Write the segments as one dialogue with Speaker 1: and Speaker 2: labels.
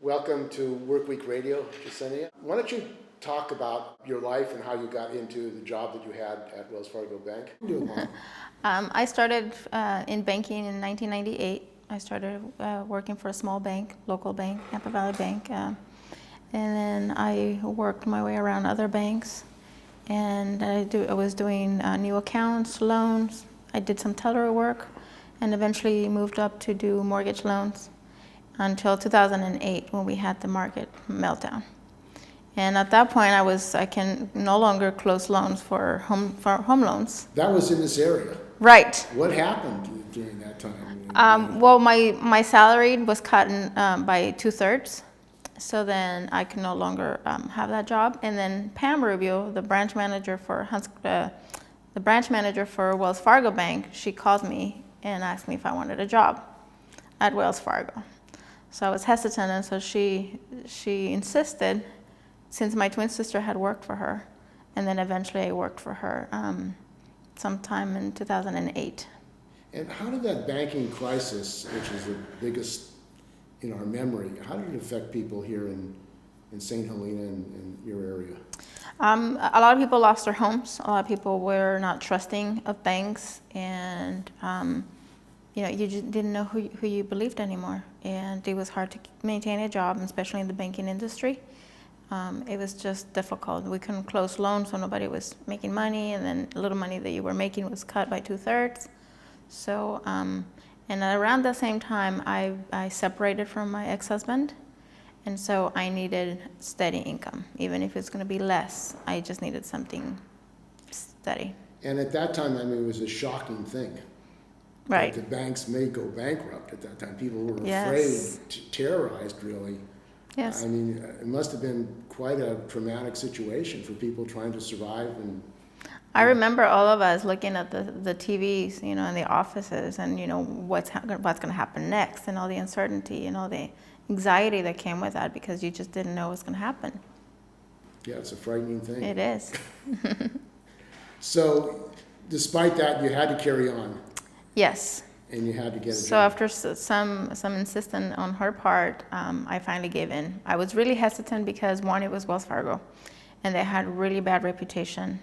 Speaker 1: Welcome to Workweek Radio, Yesenia. Why don't you talk about your life and how you got into the job that you had at Wells Fargo Bank?
Speaker 2: I started in banking in 1998. I started working for a small bank, local bank, Napa Valley Bank. And then I worked my way around other banks. And I was doing new accounts, loans. I did some teller work and eventually moved up to do mortgage loans until 2008 when we had the market meltdown. And at that point, I can no longer close loans for home loans.
Speaker 1: That was in this area.
Speaker 2: Right.
Speaker 1: What happened during that time?
Speaker 2: Well, my salary was cut by 2/3, so then I can no longer have that job. And then Pam Rubio, the branch manager for Wells Fargo Bank, she called me and asked me if I wanted a job at Wells Fargo. So I was hesitant, and so she insisted, since my twin sister had worked for her, and then eventually I worked for her sometime in 2008.
Speaker 1: And how did that banking crisis, which is the biggest in our memory, how did it affect people here in St. Helena and in your area?
Speaker 2: A lot of people lost their homes. A lot of people were not trusting of banks, and you just didn't know who you believed anymore. And it was hard to maintain a job, especially in the banking industry. It was just difficult. We couldn't close loans, so nobody was making money, and then a little money that you were making was cut by 2/3. So, and around the same time, I separated from my ex-husband, and so I needed steady income. Even if it's going to be less, I just needed something steady.
Speaker 1: And at that time, I mean, it was a shocking thing.
Speaker 2: Right.
Speaker 1: The banks may go bankrupt at that time. People were
Speaker 2: Yes.
Speaker 1: afraid, terrorized, really.
Speaker 2: Yes.
Speaker 1: I mean, it must have been quite a traumatic situation for people trying to survive. And
Speaker 2: I remember all of us looking at the TVs, in the offices, and what's going to happen next, and all the uncertainty and all the anxiety that came with that, because you just didn't know what's going to happen.
Speaker 1: Yeah, it's a frightening thing.
Speaker 2: It is.
Speaker 1: So, despite that, you had to carry on.
Speaker 2: Yes.
Speaker 1: And you had to get a
Speaker 2: So
Speaker 1: job.
Speaker 2: after some insistence on her part, I finally gave in. I was really hesitant because, one, it was Wells Fargo, and they had really bad reputation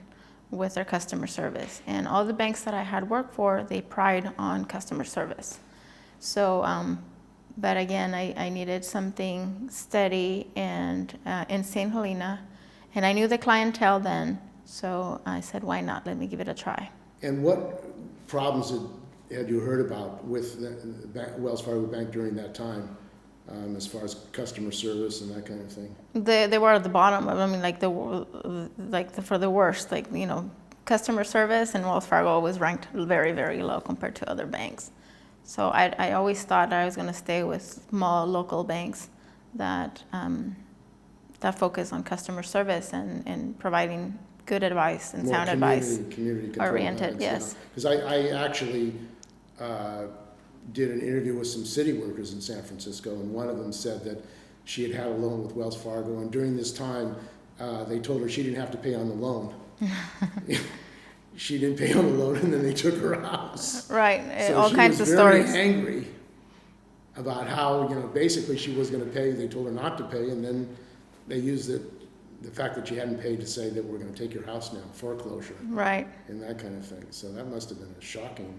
Speaker 2: with their customer service. And all the banks that I had worked for, they pride on customer service. So, but again, I needed something steady and in St. Helena, and I knew the clientele then, so I said, why not? Let me give it a try.
Speaker 1: And what problems had you heard about with the Wells Fargo Bank during that time, as far as customer service and that kind of thing?
Speaker 2: They were at the bottom. I mean, for the worst. Customer service, and Wells Fargo was ranked very, very low compared to other banks. So I always thought I was going to stay with small local banks that focus on customer service and providing good advice and
Speaker 1: More
Speaker 2: sound advice.
Speaker 1: Community
Speaker 2: oriented,
Speaker 1: banks,
Speaker 2: yes.
Speaker 1: Because I actually did an interview with some city workers in San Francisco, and one of them said that she had a loan with Wells Fargo, and during this time, they told her she didn't have to pay on the loan. She didn't pay on the loan, and then they took her house.
Speaker 2: Right,
Speaker 1: So
Speaker 2: all kinds of stories.
Speaker 1: She was very angry about how, basically she was going to pay. They told her not to pay, and then they used the fact that she hadn't paid to say that we're going to take your house now, foreclosure.
Speaker 2: Right.
Speaker 1: And that kind of thing. So that must have been a shocking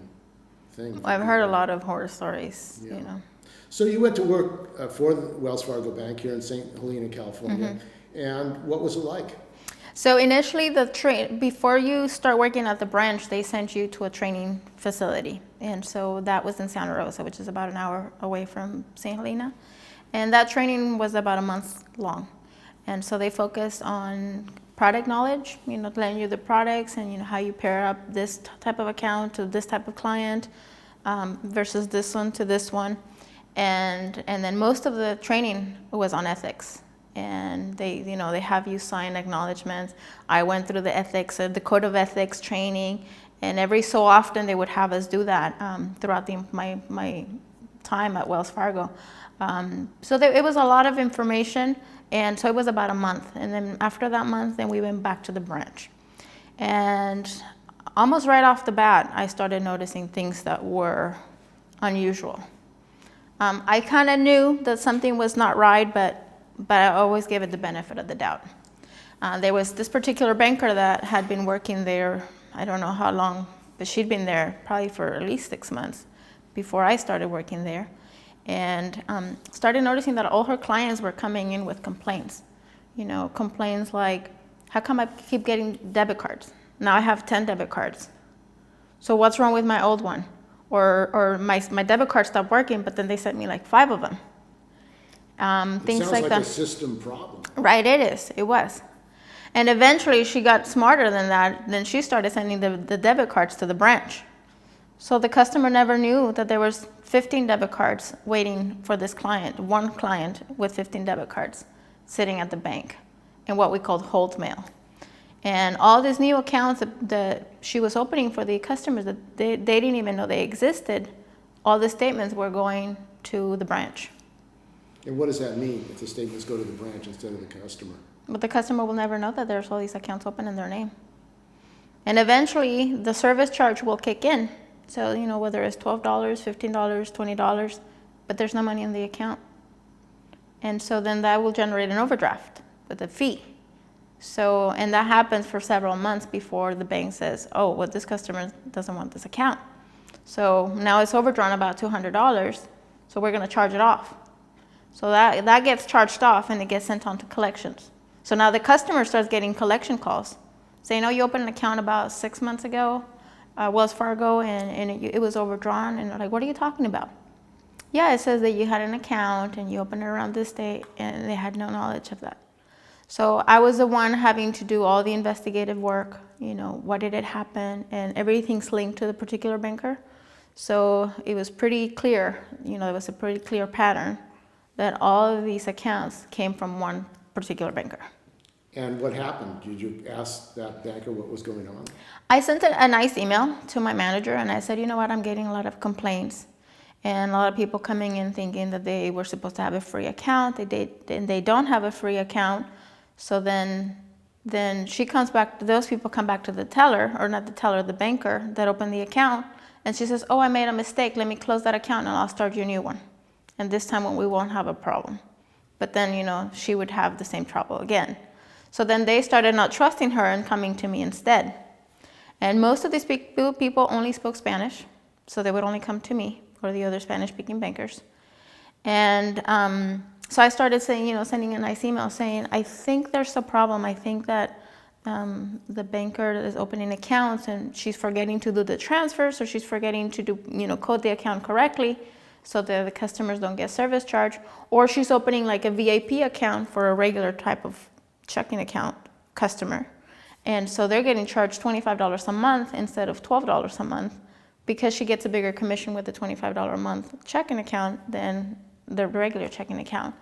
Speaker 1: thing.
Speaker 2: I've heard a lot of horror stories,
Speaker 1: Yeah. So you went to work for the Wells Fargo Bank here in St. Helena, California. Mm-hmm. And what was it like?
Speaker 2: So initially, before you start working at the branch, they sent you to a training facility. And so that was in Santa Rosa, which is about an hour away from St. Helena. And that training was about a month long. And so they focused on product knowledge, letting you the products and how you pair up this type of account to this type of client versus this one to this one. And then most of the training was on ethics. And they have you sign acknowledgments. I went through the ethics, the code of ethics training, and every so often they would have us do that throughout my time at Wells Fargo. So it was a lot of information, and so it was about a month. And then after that month, then we went back to the branch. And almost right off the bat, I started noticing things that were unusual. I kind of knew that something was not right, but I always gave it the benefit of the doubt. There was this particular banker that had been working there, I don't know how long, but she'd been there probably for at least 6 months before I started working there, and started noticing that all her clients were coming in with complaints. Complaints like, how come I keep getting debit cards? Now I have 10 debit cards. So what's wrong with my old one? Or my debit card stopped working, but then they sent me like 5 of them. Things
Speaker 1: Sounds
Speaker 2: like that.
Speaker 1: a system problem.
Speaker 2: Right, it was. And eventually she got smarter than that. Then she started sending the debit cards to the branch. So the customer never knew that there was 15 debit cards waiting for this client, one client with 15 debit cards sitting at the bank in what we called hold mail. And all these new accounts that she was opening for the customers that they didn't even know they existed, all the statements were going to the branch.
Speaker 1: And what does that mean if the statements go to the branch instead of the customer?
Speaker 2: But the customer will never know that there's all these accounts open in their name. And eventually the service charge will kick in. So, whether it's $12, $15, $20, but there's no money in the account. And so then that will generate an overdraft with a fee. So, and that happens for several months before the bank says, oh, well, this customer doesn't want this account. So now it's overdrawn about $200, so we're going to charge it off. So that gets charged off and it gets sent on to collections. So now the customer starts getting collection calls saying, oh, you opened an account about 6 months ago, Wells Fargo, and it was overdrawn. And they're like, what are you talking about? Yeah, it says that you had an account and you opened it around this date, and they had no knowledge of that. So I was the one having to do all the investigative work, what did it happen, and everything's linked to the particular banker. So it was pretty clear, there was a pretty clear pattern that all of these accounts came from one particular banker.
Speaker 1: And what happened? Did you ask that banker what was going on?
Speaker 2: I sent a nice email to my manager and I said, you know what, I'm getting a lot of complaints and a lot of people coming in thinking that they were supposed to have a free account. They don't have a free account. So then she comes back, those people come back to the teller, or not the teller, the banker that opened the account, and she says, oh, I made a mistake. Let me close that account and I'll start you a new one. And this time we won't have a problem. But then, she would have the same trouble again. So then they started not trusting her and coming to me instead. And most of these people only spoke Spanish, so they would only come to me or the other Spanish-speaking bankers. And so I started saying, sending a nice email saying, I think there's a problem. I think that the banker is opening accounts and she's forgetting to do the transfers, or she's forgetting to do, code the account correctly so that the customers don't get service charge, or she's opening like a VIP account for a regular type of checking account customer. And so they're getting charged $25 a month instead of $12 a month because she gets a bigger commission with the $25 a month checking account than the regular checking account.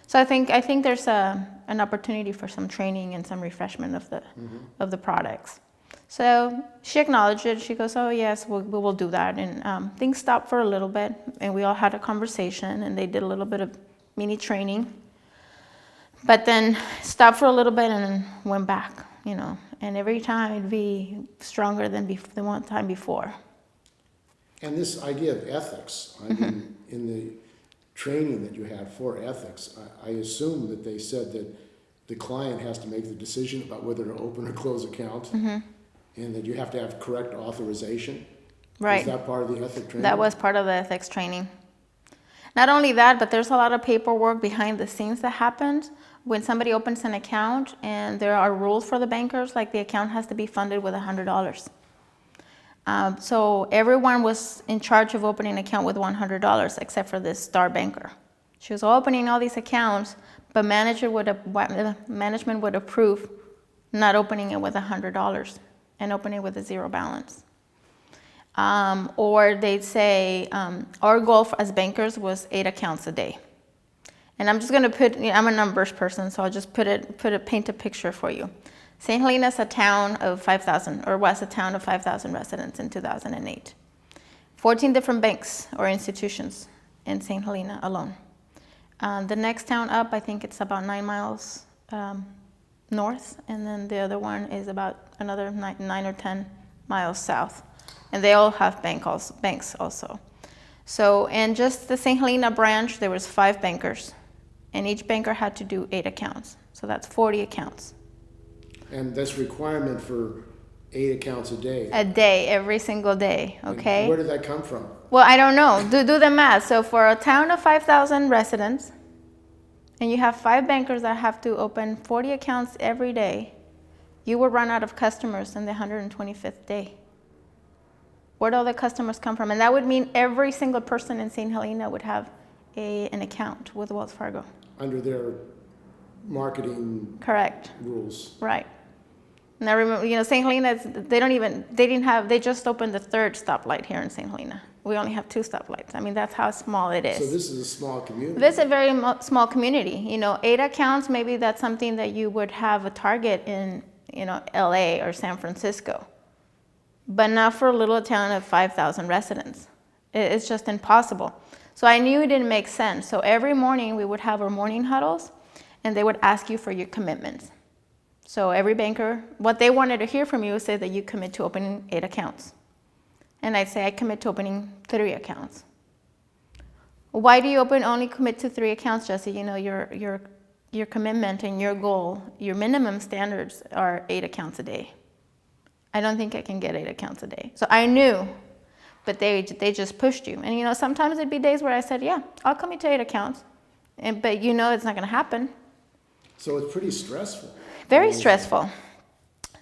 Speaker 2: So I think there's an opportunity for some training and some refreshment of the products. So she acknowledged it. She goes, oh yes, we will do that. And things stopped for a little bit, and we all had a conversation, and they did a little bit of mini training. But then stopped for a little bit and then went back, and every time it'd be stronger than one time before.
Speaker 1: And this idea of ethics, I mean, in the training that you had for ethics, I assume that they said that the client has to make the decision about whether to open or close account, and that you have to have correct authorization.
Speaker 2: Right.
Speaker 1: Is that part of the ethics training?
Speaker 2: That was part of the ethics training. Not only that, but there's a lot of paperwork behind the scenes that happens when somebody opens an account, and there are rules for the bankers, like the account has to be funded with $100. So everyone was in charge of opening an account with $100 except for this star banker. She was opening all these accounts, but management would approve not opening it with $100 and opening it with a zero balance. Or they'd say, our goal as bankers was 8 accounts a day. And I'm just going to I'm a numbers person, so I'll just paint a picture for you. St. Helena is a town of 5,000, or was a town of 5,000 residents in 2008. 14 different banks or institutions in St. Helena alone. The next town up, I think it's about 9 miles north, and then the other one is about another 9 or 10 miles south. And they all have banks also. So, in just the St. Helena branch, there was 5 bankers, and each banker had to do 8 accounts. So that's 40 accounts.
Speaker 1: And that's requirement for 8 accounts a day.
Speaker 2: A day, every single day, okay?
Speaker 1: And where did that come from?
Speaker 2: Well, I don't know. Do the math. So for a town of 5,000 residents, and you have 5 bankers that have to open 40 accounts every day, you will run out of customers in the 125th day. Where do all the customers come from? And that would mean every single person in St. Helena would have an account with Wells Fargo.
Speaker 1: Under their marketing
Speaker 2: Correct.
Speaker 1: rules.
Speaker 2: Right. And I remember, St. Helena, they just opened the 3rd stoplight here in St. Helena. We only have 2 stoplights. I mean, that's how small it is.
Speaker 1: So this is a small community.
Speaker 2: This is a very small community. 8 accounts, maybe that's something that you would have a target in, LA or San Francisco. But not for a little town of 5,000 residents. It's just impossible. So I knew it didn't make sense. So every morning we would have our morning huddles, and they would ask you for your commitments. So every banker, what they wanted to hear from you is say that you commit to opening 8 accounts. And I'd say I commit to opening 3 accounts. Why do you only commit to 3 accounts, Jesse? Your commitment and your goal, your minimum standards are 8 accounts a day. I don't think I can get 8 accounts a day. So I knew, but they just pushed you. And sometimes it'd be days where I said, yeah, I'll commit to 8 accounts. But it's not gonna happen.
Speaker 1: So it's pretty stressful.
Speaker 2: Very stressful.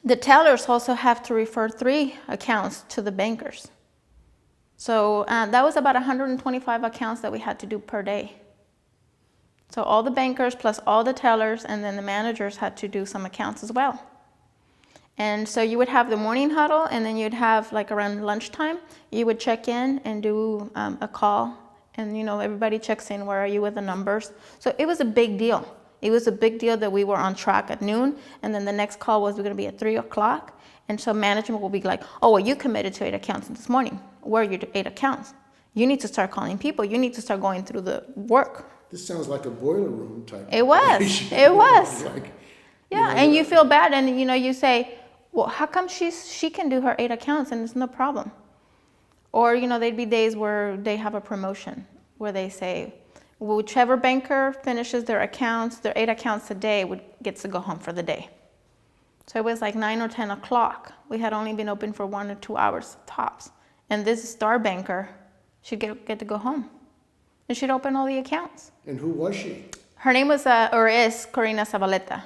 Speaker 2: The tellers also have to refer 3 accounts to the bankers. So that was about 125 accounts that we had to do per day. So all the bankers plus all the tellers and then the managers had to do some accounts as well. And so you would have the morning huddle, and then you'd have around lunchtime, you would check in and do a call, and everybody checks in, where are you with the numbers? So it was a big deal. It was a big deal that we were on track at noon, and then the next call was going to be at 3 o'clock. And so management will be like, oh, well, you committed to 8 accounts this morning. Where are your 8 accounts? You need to start calling people. You need to start going through the work.
Speaker 1: This sounds like a boiler room type.
Speaker 2: It was. It was. Yeah, and you feel bad, and you say, well, how come she can do her 8 accounts and it's no problem? Or there'd be days where they have a promotion where they say, whichever banker finishes their 8 accounts a day gets to go home for the day. So it was 9 or 10 o'clock. We had only been open for 1 or 2 hours tops. And this star banker should get to go home. And she'd open all the accounts.
Speaker 1: And who was she?
Speaker 2: Her name was, or is, Corina Zabaleta.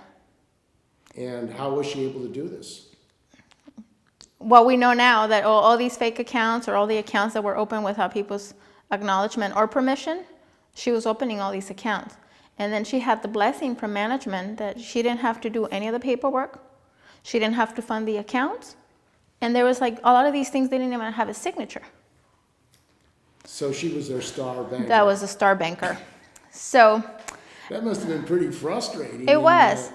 Speaker 1: And how was she able to do this?
Speaker 2: Well, we know now that all these fake accounts, or all the accounts that were open without people's acknowledgement or permission, she was opening all these accounts. And then she had the blessing from management that she didn't have to do any of the paperwork. She didn't have to fund the accounts. And there was a lot of these things, they didn't even have a signature.
Speaker 1: So she was their star banker.
Speaker 2: That was a star banker. So
Speaker 1: that must have been pretty frustrating.
Speaker 2: It was.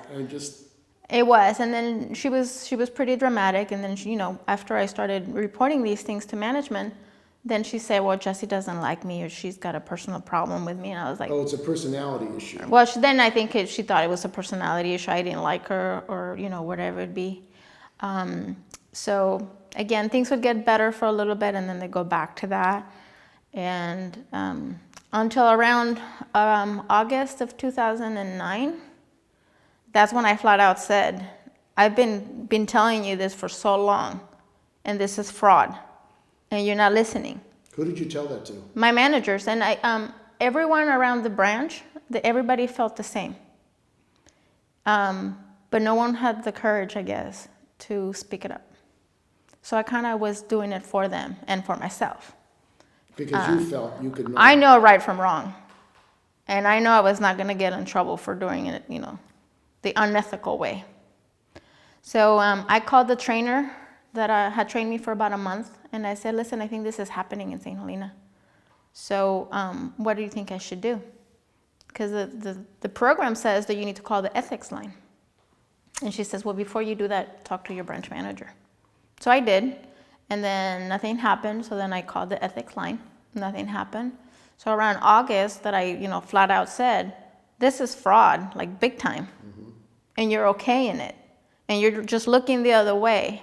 Speaker 1: It
Speaker 2: was. And then she was pretty dramatic. And then after I started reporting these things to management, then she said, well, Jessie doesn't like me, or she's got a personal problem with me. And I was like,
Speaker 1: oh, it's a personality issue.
Speaker 2: Well, then I think she thought it was a personality issue. I didn't like her, or, whatever it be. So again, things would get better for a little bit, and then they go back to that. And until around August of 2009, that's when I flat out said, I've been telling you this for so long, and this is fraud. And you're not listening.
Speaker 1: Who did you tell that to?
Speaker 2: My managers. And everyone around the branch, everybody felt the same. But no one had the courage, I guess, to speak it up. So I kind of was doing it for them and for myself.
Speaker 1: Because you felt you could know.
Speaker 2: I know right from wrong. And I know I was not going to get in trouble for doing it, the unethical way. So I called the trainer that had trained me for about a month, and I said, listen, I think this is happening in St. Helena. So what do you think I should do? Because the program says that you need to call the ethics line. And she says, well, before you do that, talk to your branch manager. So I did, and then nothing happened. So then I called the ethics line. Nothing happened. So around August that I, flat out said, this is fraud, big time. Mm-hmm. And you're okay in it. And you're just looking the other way.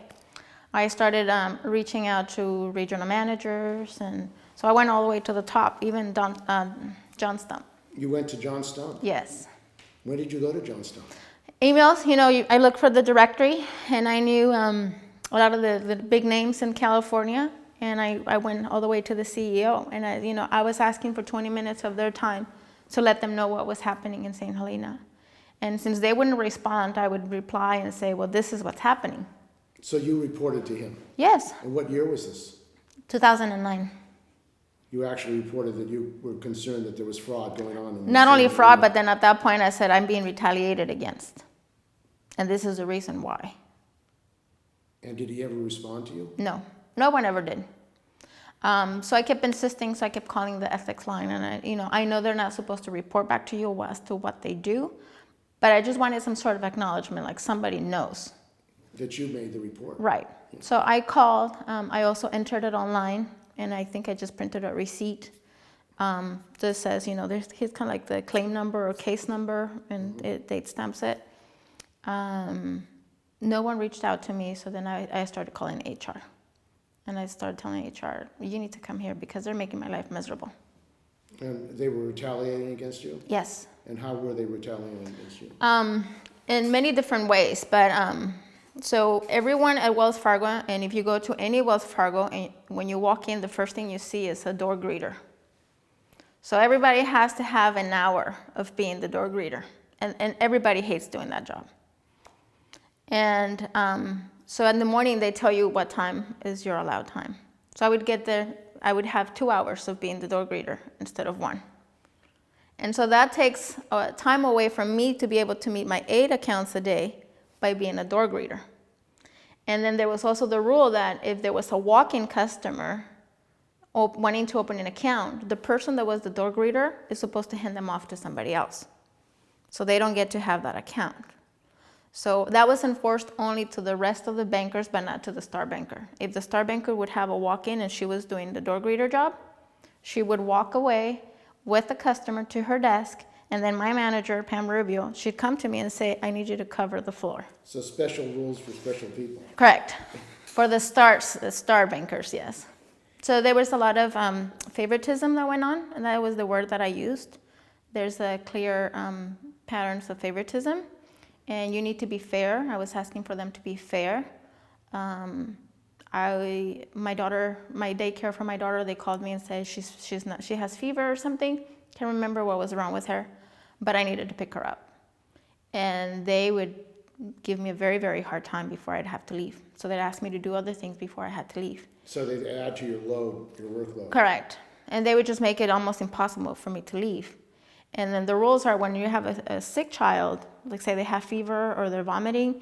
Speaker 2: I started reaching out to regional managers and So I went all the way to the top, even John Stumpf.
Speaker 1: You went to John Stumpf?
Speaker 2: Yes.
Speaker 1: When did you go to John Stumpf?
Speaker 2: Emails, I looked for the directory, and I knew a lot of the big names in California, and I went all the way to the CEO, and I was asking for 20 minutes of their time to let them know what was happening in St. Helena. And since they wouldn't respond, I would reply and say, well, this is what's happening.
Speaker 1: So you reported to him?
Speaker 2: Yes.
Speaker 1: And what year was this?
Speaker 2: 2009.
Speaker 1: You actually reported that you were concerned that there was fraud going on.
Speaker 2: Not only fraud, but then at that point I said, I'm being retaliated against. And this is the reason why.
Speaker 1: And did he ever respond to you?
Speaker 2: No, no one ever did. So I kept insisting, so I kept calling the ethics line, and I know they're not supposed to report back to you as to what they do, but I just wanted some sort of acknowledgement, like somebody knows.
Speaker 1: That you made the report?
Speaker 2: Right. So I called, I also entered it online, and I think I just printed a receipt that says, here's kind of like the claim number or case number, and it date stamps it. No one reached out to me, so then I started calling HR. And I started telling HR, you need to come here because they're making my life miserable.
Speaker 1: And they were retaliating against you?
Speaker 2: Yes.
Speaker 1: And how were they retaliating against you?
Speaker 2: In many different ways, but so everyone at Wells Fargo, and if you go to any Wells Fargo, and when you walk in, the first thing you see is a door greeter. So everybody has to have an hour of being the door greeter, and everybody hates doing that job. And so in the morning, they tell you what time is your allowed time. So I would get there, I would have 2 hours of being the door greeter instead of 1. And so that takes time away from me to be able to meet my 8 accounts a day by being a door greeter. And then there was also the rule that if there was a walk-in customer wanting to open an account, the person that was the door greeter is supposed to hand them off to somebody else. So they don't get to have that account. So that was enforced only to the rest of the bankers, but not to the star banker. If the star banker would have a walk-in and she was doing the door greeter job, she would walk away with the customer to her desk, and then my manager, Pam Rubio, she'd come to me and say, I need you to cover the floor.
Speaker 1: So special rules for special people.
Speaker 2: Correct. For the star bankers, yes. So there was a lot of favoritism that went on, and that was the word that I used. There's a clear patterns of favoritism. And you need to be fair. I was asking for them to be fair. My daycare for my daughter, they called me and said she has fever or something. Can't remember what was wrong with her, but I needed to pick her up. And they would give me a very, very hard time before I'd have to leave. So they'd ask me to do other things before I had to leave.
Speaker 1: So they'd add to your load, your workload.
Speaker 2: Correct. And they would just make it almost impossible for me to leave. And then the rules are when you have a sick child, like say they have fever or they're vomiting,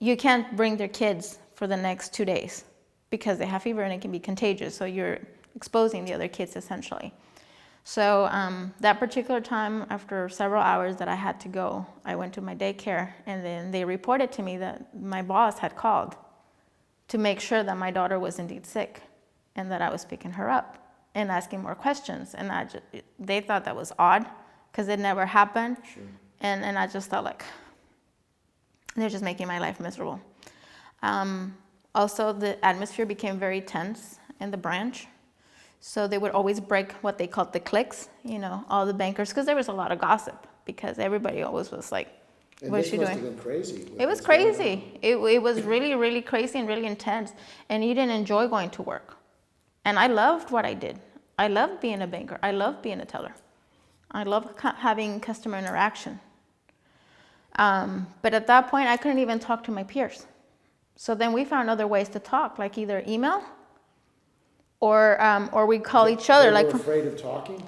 Speaker 2: you can't bring their kids for the next 2 days because they have fever and it can be contagious. So you're exposing the other kids essentially. So that particular time, after several hours that I had to go, I went to my daycare, and then they reported to me that my boss had called to make sure that my daughter was indeed sick and that I was picking her up and asking more questions. And they thought that was odd because it never happened.
Speaker 1: Sure.
Speaker 2: And I just thought, like, they're just making my life miserable. Also, the atmosphere became very tense in the branch. So they would always break what they called the cliques, all the bankers, because there was a lot of gossip, because everybody always was like, what is she doing?
Speaker 1: And this must have been crazy.
Speaker 2: It was crazy. It was really, really crazy and really intense. And you didn't enjoy going to work. And I loved what I did. I loved being a banker. I loved being a teller. I loved having customer interaction. But at that point, I couldn't even talk to my peers. So then we found other ways to talk, like either email or we call each other.
Speaker 1: They were afraid of talking?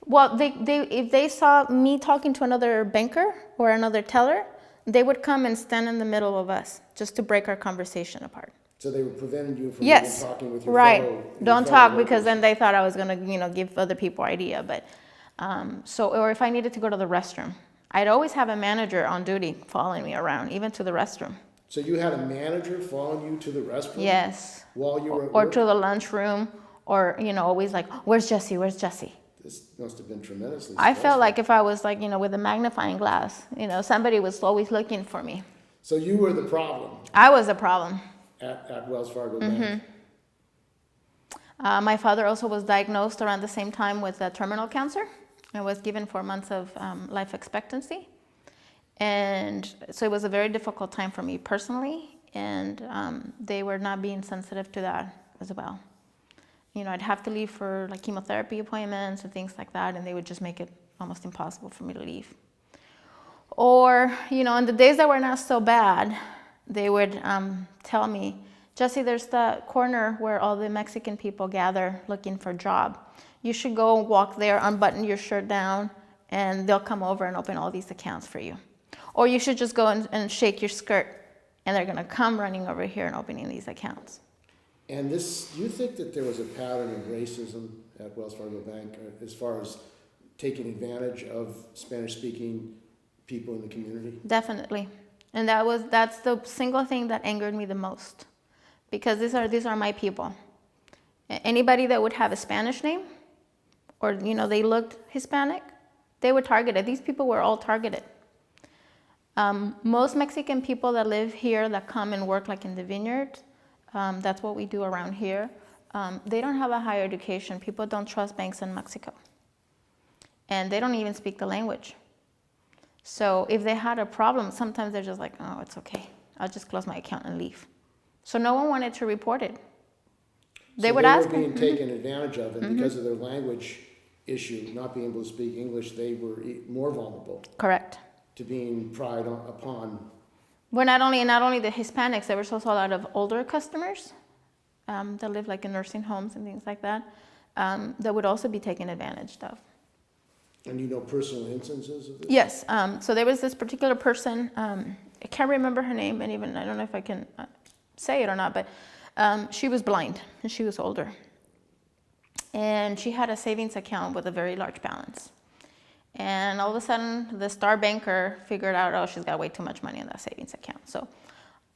Speaker 2: Well, if they saw me talking to another banker or another teller, they would come and stand in the middle of us just to break our conversation apart.
Speaker 1: So they were preventing you from
Speaker 2: Yes,
Speaker 1: even talking with your
Speaker 2: right.
Speaker 1: fellow
Speaker 2: Don't talk
Speaker 1: workers.
Speaker 2: because then they thought I was going to, give other people idea. But or if I needed to go to the restroom, I'd always have a manager on duty following me around, even to the restroom.
Speaker 1: So you had a manager following you to the restroom?
Speaker 2: Yes.
Speaker 1: While you were at
Speaker 2: Or
Speaker 1: work?
Speaker 2: to the lunchroom, or always like, where's Jesse? Where's Jesse?
Speaker 1: This must have been tremendously
Speaker 2: I
Speaker 1: stressful.
Speaker 2: felt like if I was like, with a magnifying glass, somebody was always looking for me.
Speaker 1: So you were the problem
Speaker 2: I was the problem.
Speaker 1: at Wells Fargo Bank.
Speaker 2: My father also was diagnosed around the same time with terminal cancer and was given 4 months of life expectancy. And so it was a very difficult time for me personally, and they were not being sensitive to that as well. You know, I'd have to leave for like chemotherapy appointments and things like that, and they would just make it almost impossible for me to leave. Or, you know, on the days that were not so bad, they would tell me, Jesse, there's the corner where all the Mexican people gather looking for a job. You should go walk there, unbutton your shirt down, and they'll come over and open all these accounts for you. Or you should just go and shake your skirt, and they're going to come running over here and opening these accounts.
Speaker 1: And this, do you think that there was a pattern of racism at Wells Fargo Bank as far as taking advantage of Spanish-speaking people in the community?
Speaker 2: Definitely. And that's the single thing that angered me the most, because these are my people. Anybody that would have a Spanish name, or, you know, they looked Hispanic, they were targeted. These people were all targeted. Most Mexican people that live here that come and work like in the vineyard, that's what we do around here, they don't have a higher education. People don't trust banks in Mexico. And they don't even speak the language. So if they had a problem, sometimes they're just like, oh, it's okay. I'll just close my account and leave. So no one wanted to report it. They would ask me.
Speaker 1: They were being taken advantage of, and because of their language issue, not being able to speak English, they were more vulnerable.
Speaker 2: Correct.
Speaker 1: To being pried upon.
Speaker 2: Well, not only the Hispanics, there was also a lot of older customers that live like in nursing homes and things like that, that would also be taken advantage of.
Speaker 1: And you know personal instances of this?
Speaker 2: Yes. So there was this particular person, I can't remember her name, and even I don't know if I can say it or not, but she was blind and she was older. And she had a savings account with a very large balance. And all of a sudden, the star banker figured out, oh, she's got way too much money in that savings account. So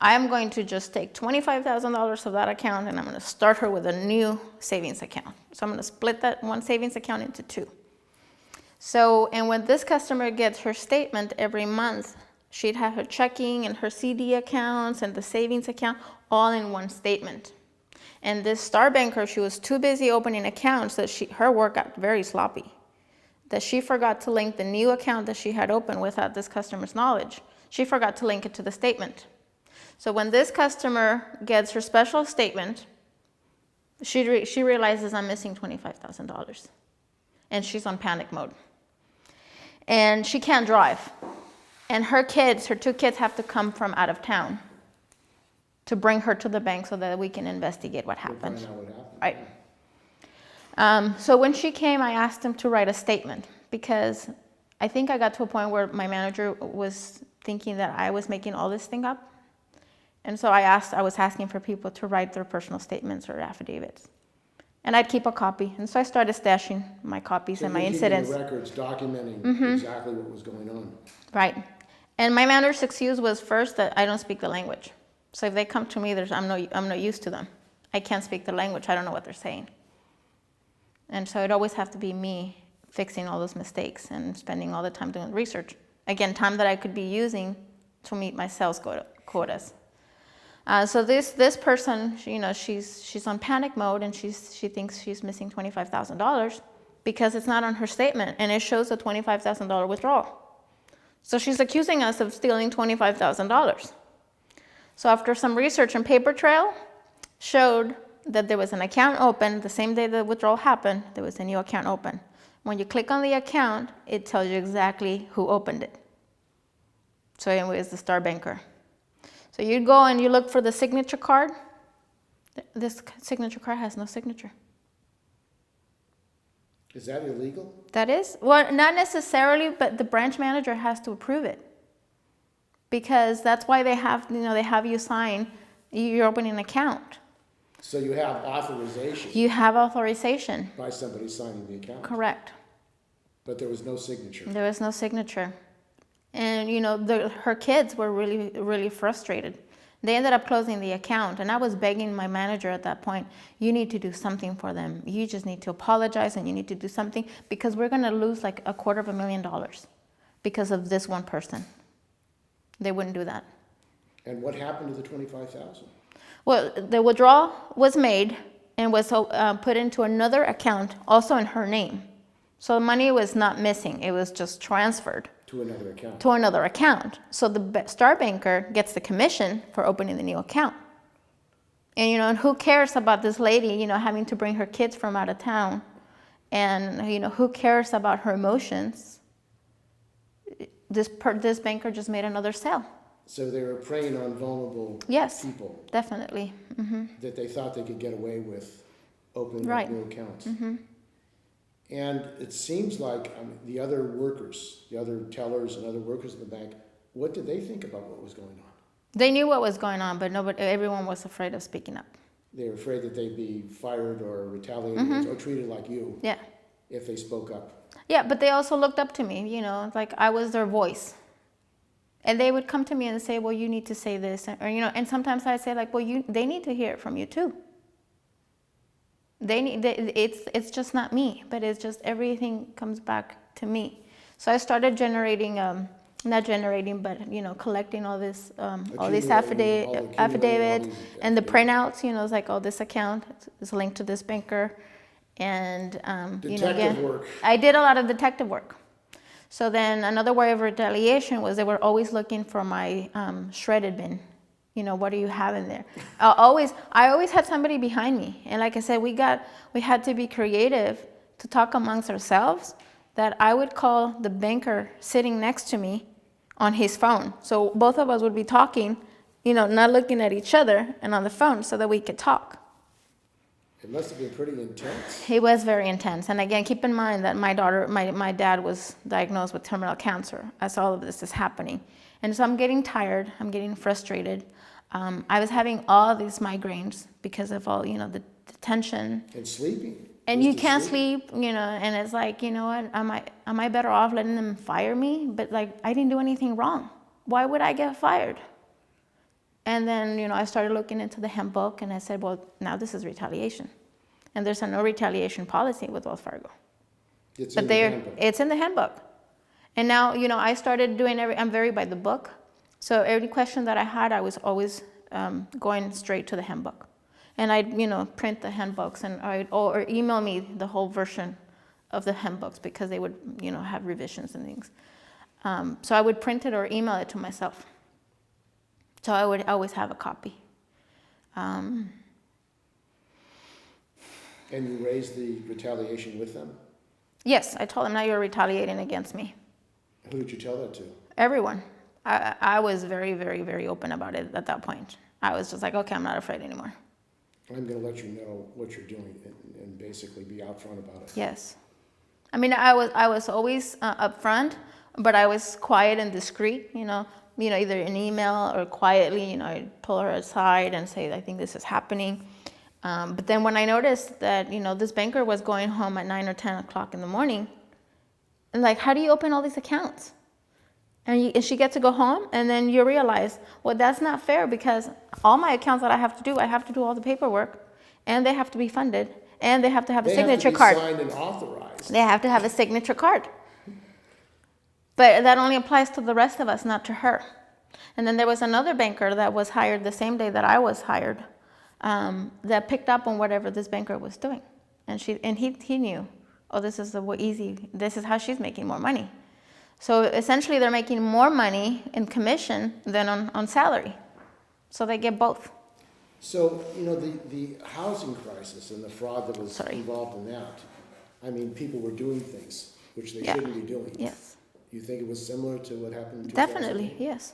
Speaker 2: I'm going to just take $25,000 of that account, and I'm going to start her with a new savings account. So I'm going to split that one savings account into two. So, and when this customer gets her statement every month, she'd have her checking and her CD accounts and the savings account all in one statement. And this star banker, she was too busy opening accounts that her work got very sloppy, that she forgot to link the new account that she had opened without this customer's knowledge. She forgot to link it to the statement. So when this customer gets her special statement, she realizes I'm missing $25,000. And she's on panic mode. And she can't drive. And her two kids have to come from out of town to bring her to the bank so that we can investigate what happened.
Speaker 1: Find out what happened.
Speaker 2: Right. So when she came, I asked him to write a statement, because I think I got to a point where my manager was thinking that I was making all this thing up. And so I was asking for people to write their personal statements or affidavits. And I'd keep a copy. And so I started stashing my copies and my incidents.
Speaker 1: The records documenting exactly what was going on.
Speaker 2: Right. And my manager's excuse was first that I don't speak the language. So if they come to me, I'm no use to them. I can't speak the language. I don't know what they're saying. And so it'd always have to be me fixing all those mistakes and spending all the time doing research. Again, time that I could be using to meet my sales quotas. So this person, she's on panic mode, and she thinks she's missing $25,000 because it's not on her statement, and it shows a $25,000 withdrawal. So she's accusing us of stealing $25,000. So after some research and paper trail showed that there was an account open the same day the withdrawal happened, there was a new account open. When you click on the account, it tells you exactly who opened it. So it was the star banker. So you go and you look for the signature card. This signature card has no signature.
Speaker 1: Is that illegal?
Speaker 2: That is? Well, not necessarily, but the branch manager has to approve it. Because that's why they have you sign, you're opening an account.
Speaker 1: So you have authorization.
Speaker 2: You have authorization.
Speaker 1: By somebody signing the account.
Speaker 2: Correct.
Speaker 1: But there was no signature.
Speaker 2: There was no signature. And, her kids were really, really frustrated. They ended up closing the account, and I was begging my manager at that point, you need to do something for them. You just need to apologize, and you need to do something, because we're going to lose like $250,000 because of this one person. They wouldn't do that.
Speaker 1: And what happened to the $25,000?
Speaker 2: Well, the withdrawal was made, and was put into another account, also in her name. So the money was not missing, it was just transferred
Speaker 1: To another account.
Speaker 2: to another account. So the star banker gets the commission for opening the new account. And, you know, and who cares about this lady, you know, having to bring her kids from out of town? And, you know, who cares about her emotions? This banker just made another sale.
Speaker 1: So they were preying on vulnerable
Speaker 2: Yes,
Speaker 1: people
Speaker 2: definitely. Mm-hmm.
Speaker 1: that they thought they could get away with opening
Speaker 2: Right.
Speaker 1: up new accounts.
Speaker 2: Mm-hmm.
Speaker 1: And it seems like the other workers, the other tellers and other workers in the bank, what did they think about what was going on?
Speaker 2: They knew what was going on, but everyone was afraid of speaking up.
Speaker 1: They were afraid that they'd be fired or retaliated
Speaker 2: Mm-hmm.
Speaker 1: or treated like you
Speaker 2: Yeah.
Speaker 1: if they spoke up.
Speaker 2: Yeah, but they also looked up to me, you know, like I was their voice. And they would come to me and say, well, you need to say this. Or, you know, and sometimes I'd say like, well, they need to hear it from you too. It's just not me, but it's just everything comes back to me. So I started generating, not generating, but, you know, collecting all this, all these affidavits and the printouts, you know, it's like, oh, this account is linked to this banker. And, you know, again,
Speaker 1: work.
Speaker 2: I did a lot of detective work. So then another way of retaliation was they were always looking for my shredded bin. You know, what do you have in there? I always had somebody behind me. And like I said, we had to be creative to talk amongst ourselves, that I would call the banker sitting next to me on his phone. So both of us would be talking, you know, not looking at each other and on the phone so that we could talk.
Speaker 1: It must have been pretty intense.
Speaker 2: It was very intense. And again, keep in mind that my dad was diagnosed with terminal cancer as all of this is happening. And so I'm getting tired, I'm getting frustrated. I was having all these migraines because of all, you know, the tension.
Speaker 1: And sleeping.
Speaker 2: And you can't sleep, you know, and it's like, you know what, am I better off letting them fire me? But like, I didn't do anything wrong. Why would I get fired? And then, you know, I started looking into the handbook and I said, well, now this is retaliation. And there's a no retaliation policy with Wells Fargo.
Speaker 1: It's
Speaker 2: But
Speaker 1: in the handbook.
Speaker 2: it's in the handbook. And now, you know, I started doing I'm very by the book. So every question that I had, I was always going straight to the handbook. And I'd, you know, print the handbooks or email me the whole version of the handbooks because they would, you know, have revisions and things. So I would print it or email it to myself. So I would always have a copy.
Speaker 1: And you raised the retaliation with them?
Speaker 2: Yes, I told them, now you're retaliating against me.
Speaker 1: Who did you tell that to?
Speaker 2: Everyone. I was very, very, very open about it at that point. I was just like, okay, I'm not afraid anymore.
Speaker 1: I'm going to let you know what you're doing and basically be out front about it.
Speaker 2: Yes. I mean, I was always upfront, but I was quiet and discreet, you know, either an email or quietly, you know, I'd pull her aside and say, I think this is happening. But then when I noticed that, you know, this banker was going home at 9 or 10 o'clock in the morning, and like, how do you open all these accounts? And she gets to go home, and then you realize, well, that's not fair because all my accounts that I have to do all the paperwork, and they have to be funded, and they have to have a signature card.
Speaker 1: They have to be signed and authorized.
Speaker 2: They have to have a signature card. But that only applies to the rest of us, not to her. And then there was another banker that was hired the same day that I was hired, that picked up on whatever this banker was doing. And he knew, oh, this is this is how she's making more money. So essentially they're making more money in commission than on salary. So they get both.
Speaker 1: So, you know, the housing crisis and the fraud that was involved in that, I mean, people were doing things which they shouldn't be doing.
Speaker 2: Yes.
Speaker 1: You think it was similar to what happened in 2008?
Speaker 2: Definitely, yes.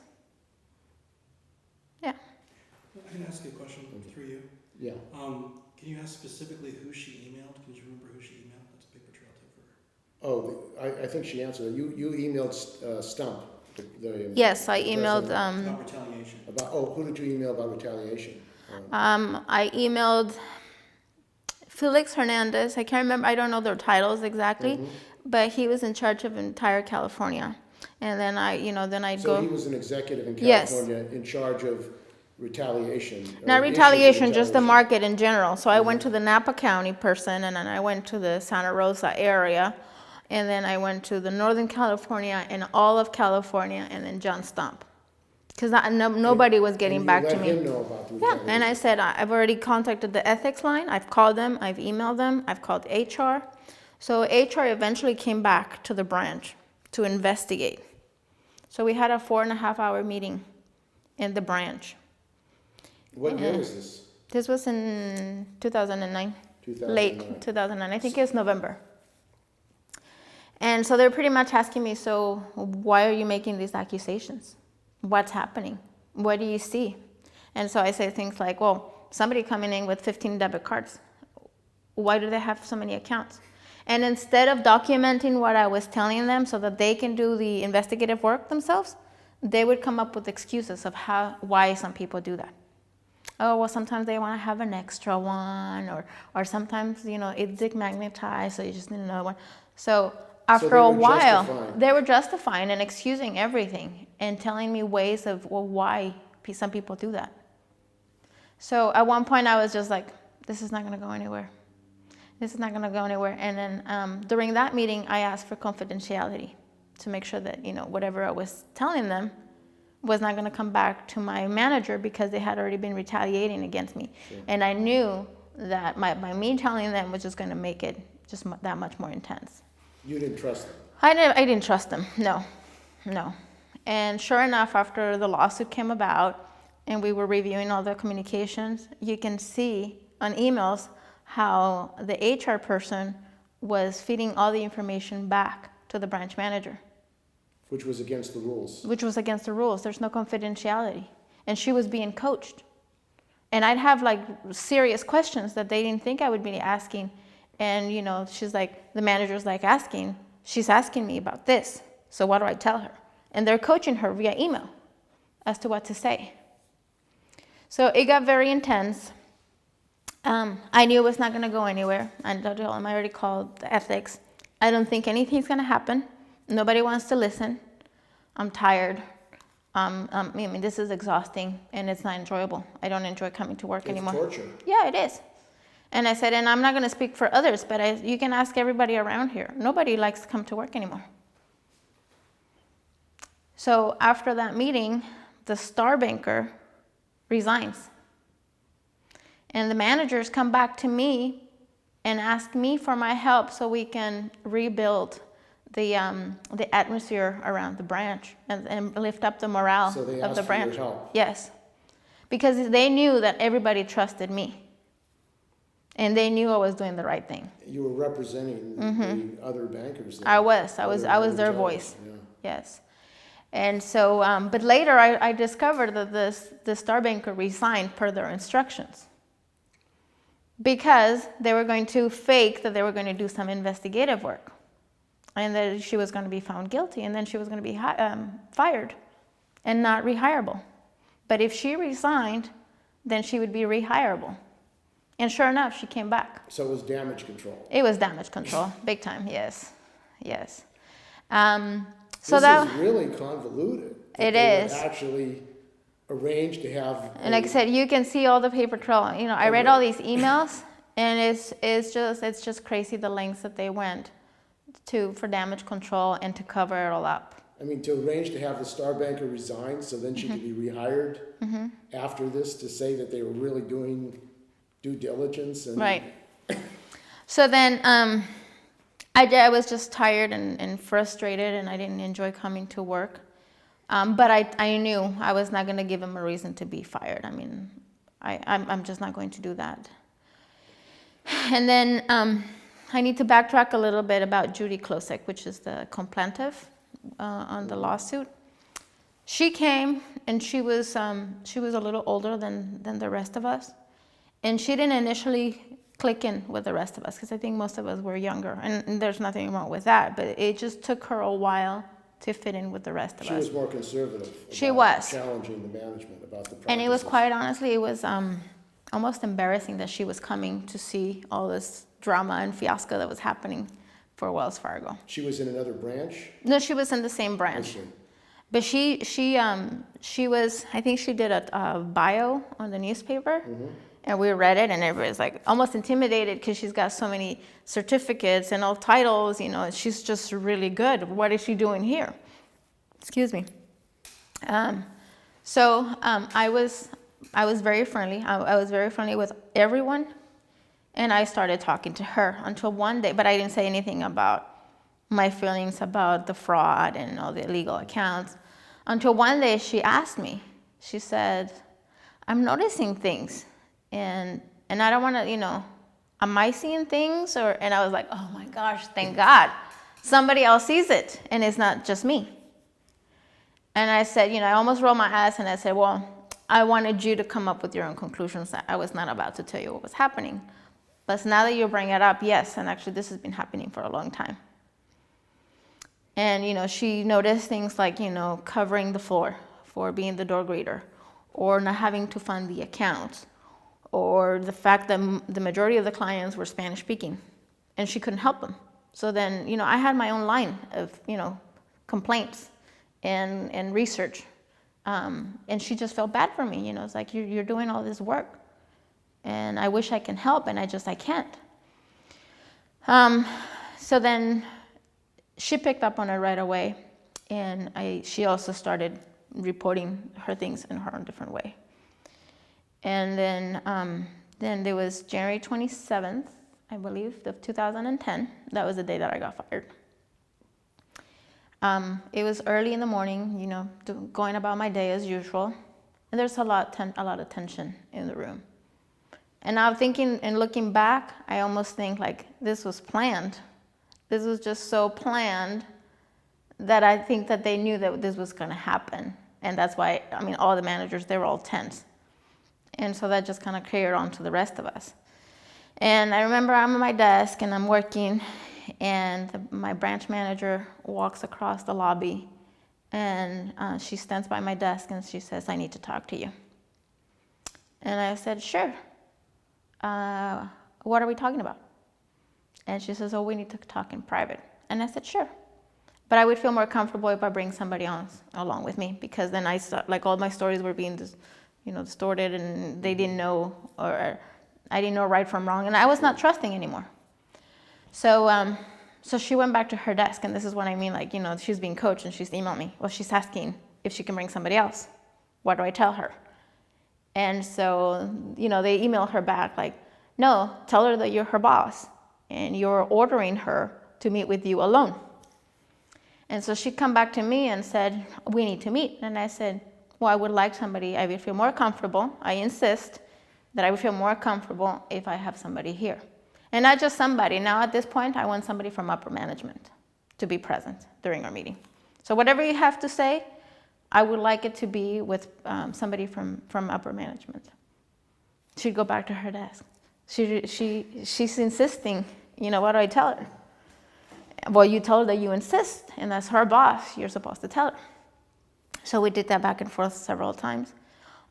Speaker 2: Yeah.
Speaker 3: I can ask you a question through you.
Speaker 1: Yeah.
Speaker 3: Can you ask specifically who she emailed? Can you remember who she emailed? That's a paper trail tip for her.
Speaker 1: Oh, I think she answered it. You emailed Stumpf.
Speaker 2: Yes, I emailed.
Speaker 3: About retaliation.
Speaker 1: Who did you email about retaliation?
Speaker 2: I emailed Felix Hernandez. I can't remember. I don't know their titles exactly, but he was in charge of entire California. And then
Speaker 1: So he was an executive in California in charge of retaliation.
Speaker 2: Not retaliation, just the market in general. So I went to the Napa County person, and then I went to the Santa Rosa area, and then I went to the Northern California and all of California, and then John Stumpf. because nobody was getting back to
Speaker 1: And
Speaker 2: me.
Speaker 1: you let him know about the
Speaker 2: Yeah,
Speaker 1: retaliation.
Speaker 2: and I said, I've already contacted the ethics line, I've called them, I've emailed them, I've called HR. So HR eventually came back to the branch to investigate. So we had a 4.5-hour meeting in the branch.
Speaker 1: What year was this?
Speaker 2: This was in 2009,
Speaker 1: 2009.
Speaker 2: late 2009, I think it was November. And so they're pretty much asking me, so why are you making these accusations? What's happening? What do you see? And so I say things like, well, somebody coming in with 15 debit cards. Why do they have so many accounts? And instead of documenting what I was telling them so that they can do the investigative work themselves, they would come up with excuses of why some people do that. Oh, well, sometimes they want to have an extra one, or sometimes, it's demagnetized, so you just need another one. So after a while, they were justifying and excusing everything and telling me ways of, why some people do that. So at one point I was just like, this is not going to go anywhere. This is not going to go anywhere. And then during that meeting, I asked for confidentiality to make sure that, whatever I was telling them was not going to come back to my manager because they had already been retaliating against me. Sure. And I knew that by me telling them was just going to make it just that much more intense.
Speaker 1: You didn't trust them?
Speaker 2: I didn't trust them, no. And sure enough, after the lawsuit came about and we were reviewing all the communications, you can see on emails how the HR person was feeding all the information back to the branch manager.
Speaker 1: Which was against the rules.
Speaker 2: Which was against the rules. There's no confidentiality. And she was being coached. And I'd have serious questions that they didn't think I would be asking. And, she's like, the manager's she's asking me about this. So what do I tell her? And they're coaching her via email as to what to say. So it got very intense. I knew it was not going to go anywhere. I told them I already called the ethics. I don't think anything's going to happen. Nobody wants to listen. I'm tired. This is exhausting and it's not enjoyable. I don't enjoy coming to work anymore.
Speaker 1: It's torture.
Speaker 2: Yeah, it is. And I said, and I'm not going to speak for others, but you can ask everybody around here. Nobody likes to come to work anymore. So after that meeting, the star banker resigns. And the managers come back to me and ask me for my help so we can rebuild the atmosphere around the branch and lift up the morale of the branch.
Speaker 1: So they asked for your help?
Speaker 2: Yes. Because they knew that everybody trusted me. And they knew I was doing the right thing.
Speaker 1: You were representing the other bankers.
Speaker 2: I was their voice. Yeah. Yes. And so, but later I discovered that the star banker resigned per their instructions. Because they were going to fake that they were going to do some investigative work. And that she was going to be found guilty, and then she was going to be fired and not rehireable. But if she resigned, then she would be rehireable. And sure enough, she came back.
Speaker 1: So it was damage control.
Speaker 2: It was damage control, big time, yes.
Speaker 1: This
Speaker 2: that
Speaker 1: is really convoluted.
Speaker 2: It is.
Speaker 1: Actually arranged to have.
Speaker 2: And like I said, you can see all the paper trail. I read all these emails, and it's just crazy the lengths that they went for damage control and to cover it all up.
Speaker 1: To arrange to have the star banker resign so then she could be rehired after this to say that they were really doing due diligence.
Speaker 2: Right. So then I was just tired and frustrated, and I didn't enjoy coming to work. But I knew I was not going to give him a reason to be fired. I'm just not going to do that. And then I need to backtrack a little bit about Judy Klosek, which is the complainant on the lawsuit. She came, and she was a little older than the rest of us, and she didn't initially click in with the rest of us because I think most of us were younger, and there's nothing wrong with that. But it just took her a while to fit in with the rest of us.
Speaker 1: She was more conservative.
Speaker 2: She was
Speaker 1: challenging the management about the practices.
Speaker 2: And it was quite honestly, it was almost embarrassing that she was coming to see all this drama and fiasco that was happening for Wells Fargo.
Speaker 1: She was in another branch?
Speaker 2: No, she was in the same branch. But she was, I think she did a bio on the newspaper, and we read it, and everybody's like almost intimidated because she's got so many certificates and all titles, she's just really good. What is she doing here? Excuse me. So I was very friendly. I was very friendly with everyone, and I started talking to her until one day, but I didn't say anything about my feelings about the fraud and all the illegal accounts. Until one day she asked me, she said, I'm noticing things, and I don't want to, am I seeing things? And I was like, oh my gosh, thank God. Somebody else sees it, and it's not just me. And I said, I almost rolled my eyes, and I said, well, I wanted you to come up with your own conclusions. I was not about to tell you what was happening. But now that you bring it up, yes, and actually this has been happening for a long time. And, she noticed things like, covering the floor for being the door greeter, or not having to fund the accounts, or the fact that the majority of the clients were Spanish speaking, and she couldn't help them. So then, I had my own line of, complaints and research. And she just felt bad for me. It's like, you're doing all this work, and I wish I can help, and I can't. So then she picked up on it right away, and she also started reporting her things in her own different way. And then there was January 27th, I believe, of 2010. That was the day that I got fired. It was early in the morning, going about my day as usual, and there's a lot of tension in the room. And I'm thinking and looking back, I almost think like this was planned. This was just so planned that I think that they knew that this was going to happen. And that's why, all the managers, they were all tense. And so that just kind of carried on to the rest of us. And I remember I'm at my desk and I'm working, and my branch manager walks across the lobby, and she stands by my desk and she says, I need to talk to you. And I said, sure. What are we talking about? And she says, oh, we need to talk in private. And I said, sure. But I would feel more comfortable if I bring somebody else along with me, because then all my stories were being distorted, and they didn't know, or I didn't know right from wrong, and I was not trusting anymore. So she went back to her desk, and this is what I mean, she's being coached, and she's emailed me. Well, she's asking if she can bring somebody else. What do I tell her? And so, they emailed her back, no, tell her that you're her boss, and you're ordering her to meet with you alone. And so she come back to me and said, we need to meet. And I said, well, I would like somebody, I would feel more comfortable. I insist that I would feel more comfortable if I have somebody here. And not just somebody. Now at this point, I want somebody from upper management to be present during our meeting. So whatever you have to say, I would like it to be with somebody from upper management. She'd go back to her desk. She's insisting, what do I tell her? Well, you tell her that you insist, and as her boss, you're supposed to tell her. So we did that back and forth several times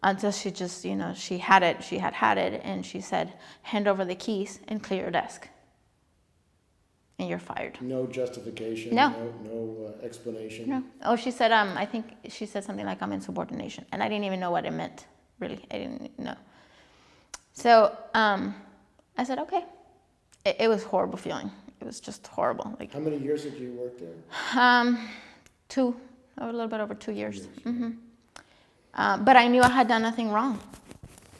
Speaker 2: until she just, she had it, and she said, hand over the keys and clear your desk, and you're fired.
Speaker 1: No justification?
Speaker 2: No.
Speaker 1: No explanation?
Speaker 2: No. Oh, she said, I think she said something like, I'm in subordination, and I didn't even know what it meant, really. I didn't know. So I said, okay. It was a horrible feeling. It was just horrible.
Speaker 1: How many years did you work there?
Speaker 2: 2, a little bit over 2 years. Mm-hmm. But I knew I had done nothing wrong.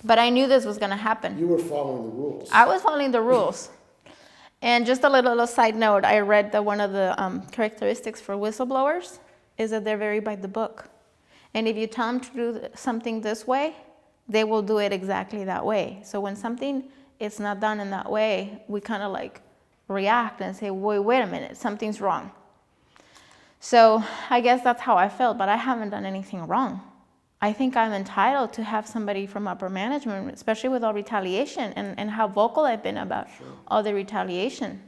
Speaker 2: But I knew this was going to happen.
Speaker 1: You were following the rules.
Speaker 2: I was following the rules. And just a little side note, I read that one of the characteristics for whistleblowers is that they're very by the book. And if you tell them to do something this way, they will do it exactly that way. So when something is not done in that way, we kind of react and say, wait a minute, something's wrong. So I guess that's how I felt, but I haven't done anything wrong. I think I'm entitled to have somebody from upper management, especially with all retaliation and how vocal I've been about all the retaliation.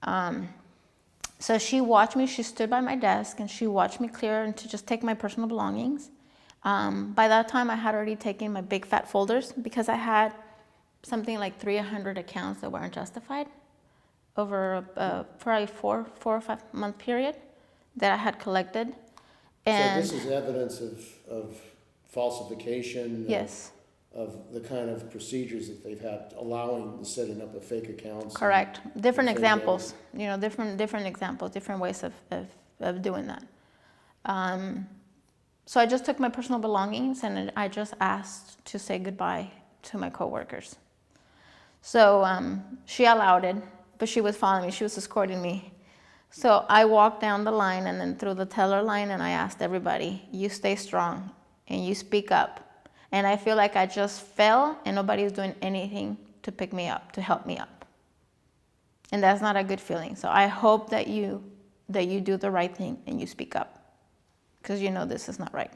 Speaker 2: So she watched me, she stood by my desk, and she watched me clear and to just take my personal belongings. By that time, I had already taken my big fat folders because I had something like 300 accounts that weren't justified over probably 4 or 5 month period that I had collected. And
Speaker 1: so this is evidence of falsification?
Speaker 2: Yes.
Speaker 1: Of the kind of procedures that they've had, allowing the setting up of fake accounts?
Speaker 2: Correct. Different examples, different examples, different ways of doing that. So I just took my personal belongings and I just asked to say goodbye to my coworkers. So she allowed it, but she was following me. She was escorting me. So I walked down the line and then through the teller line, and I asked everybody, you stay strong and you speak up. And I feel like I just fell and nobody's doing anything to pick me up, to help me up. And that's not a good feeling. So I hope that you do the right thing and you speak up, because you know this is not right.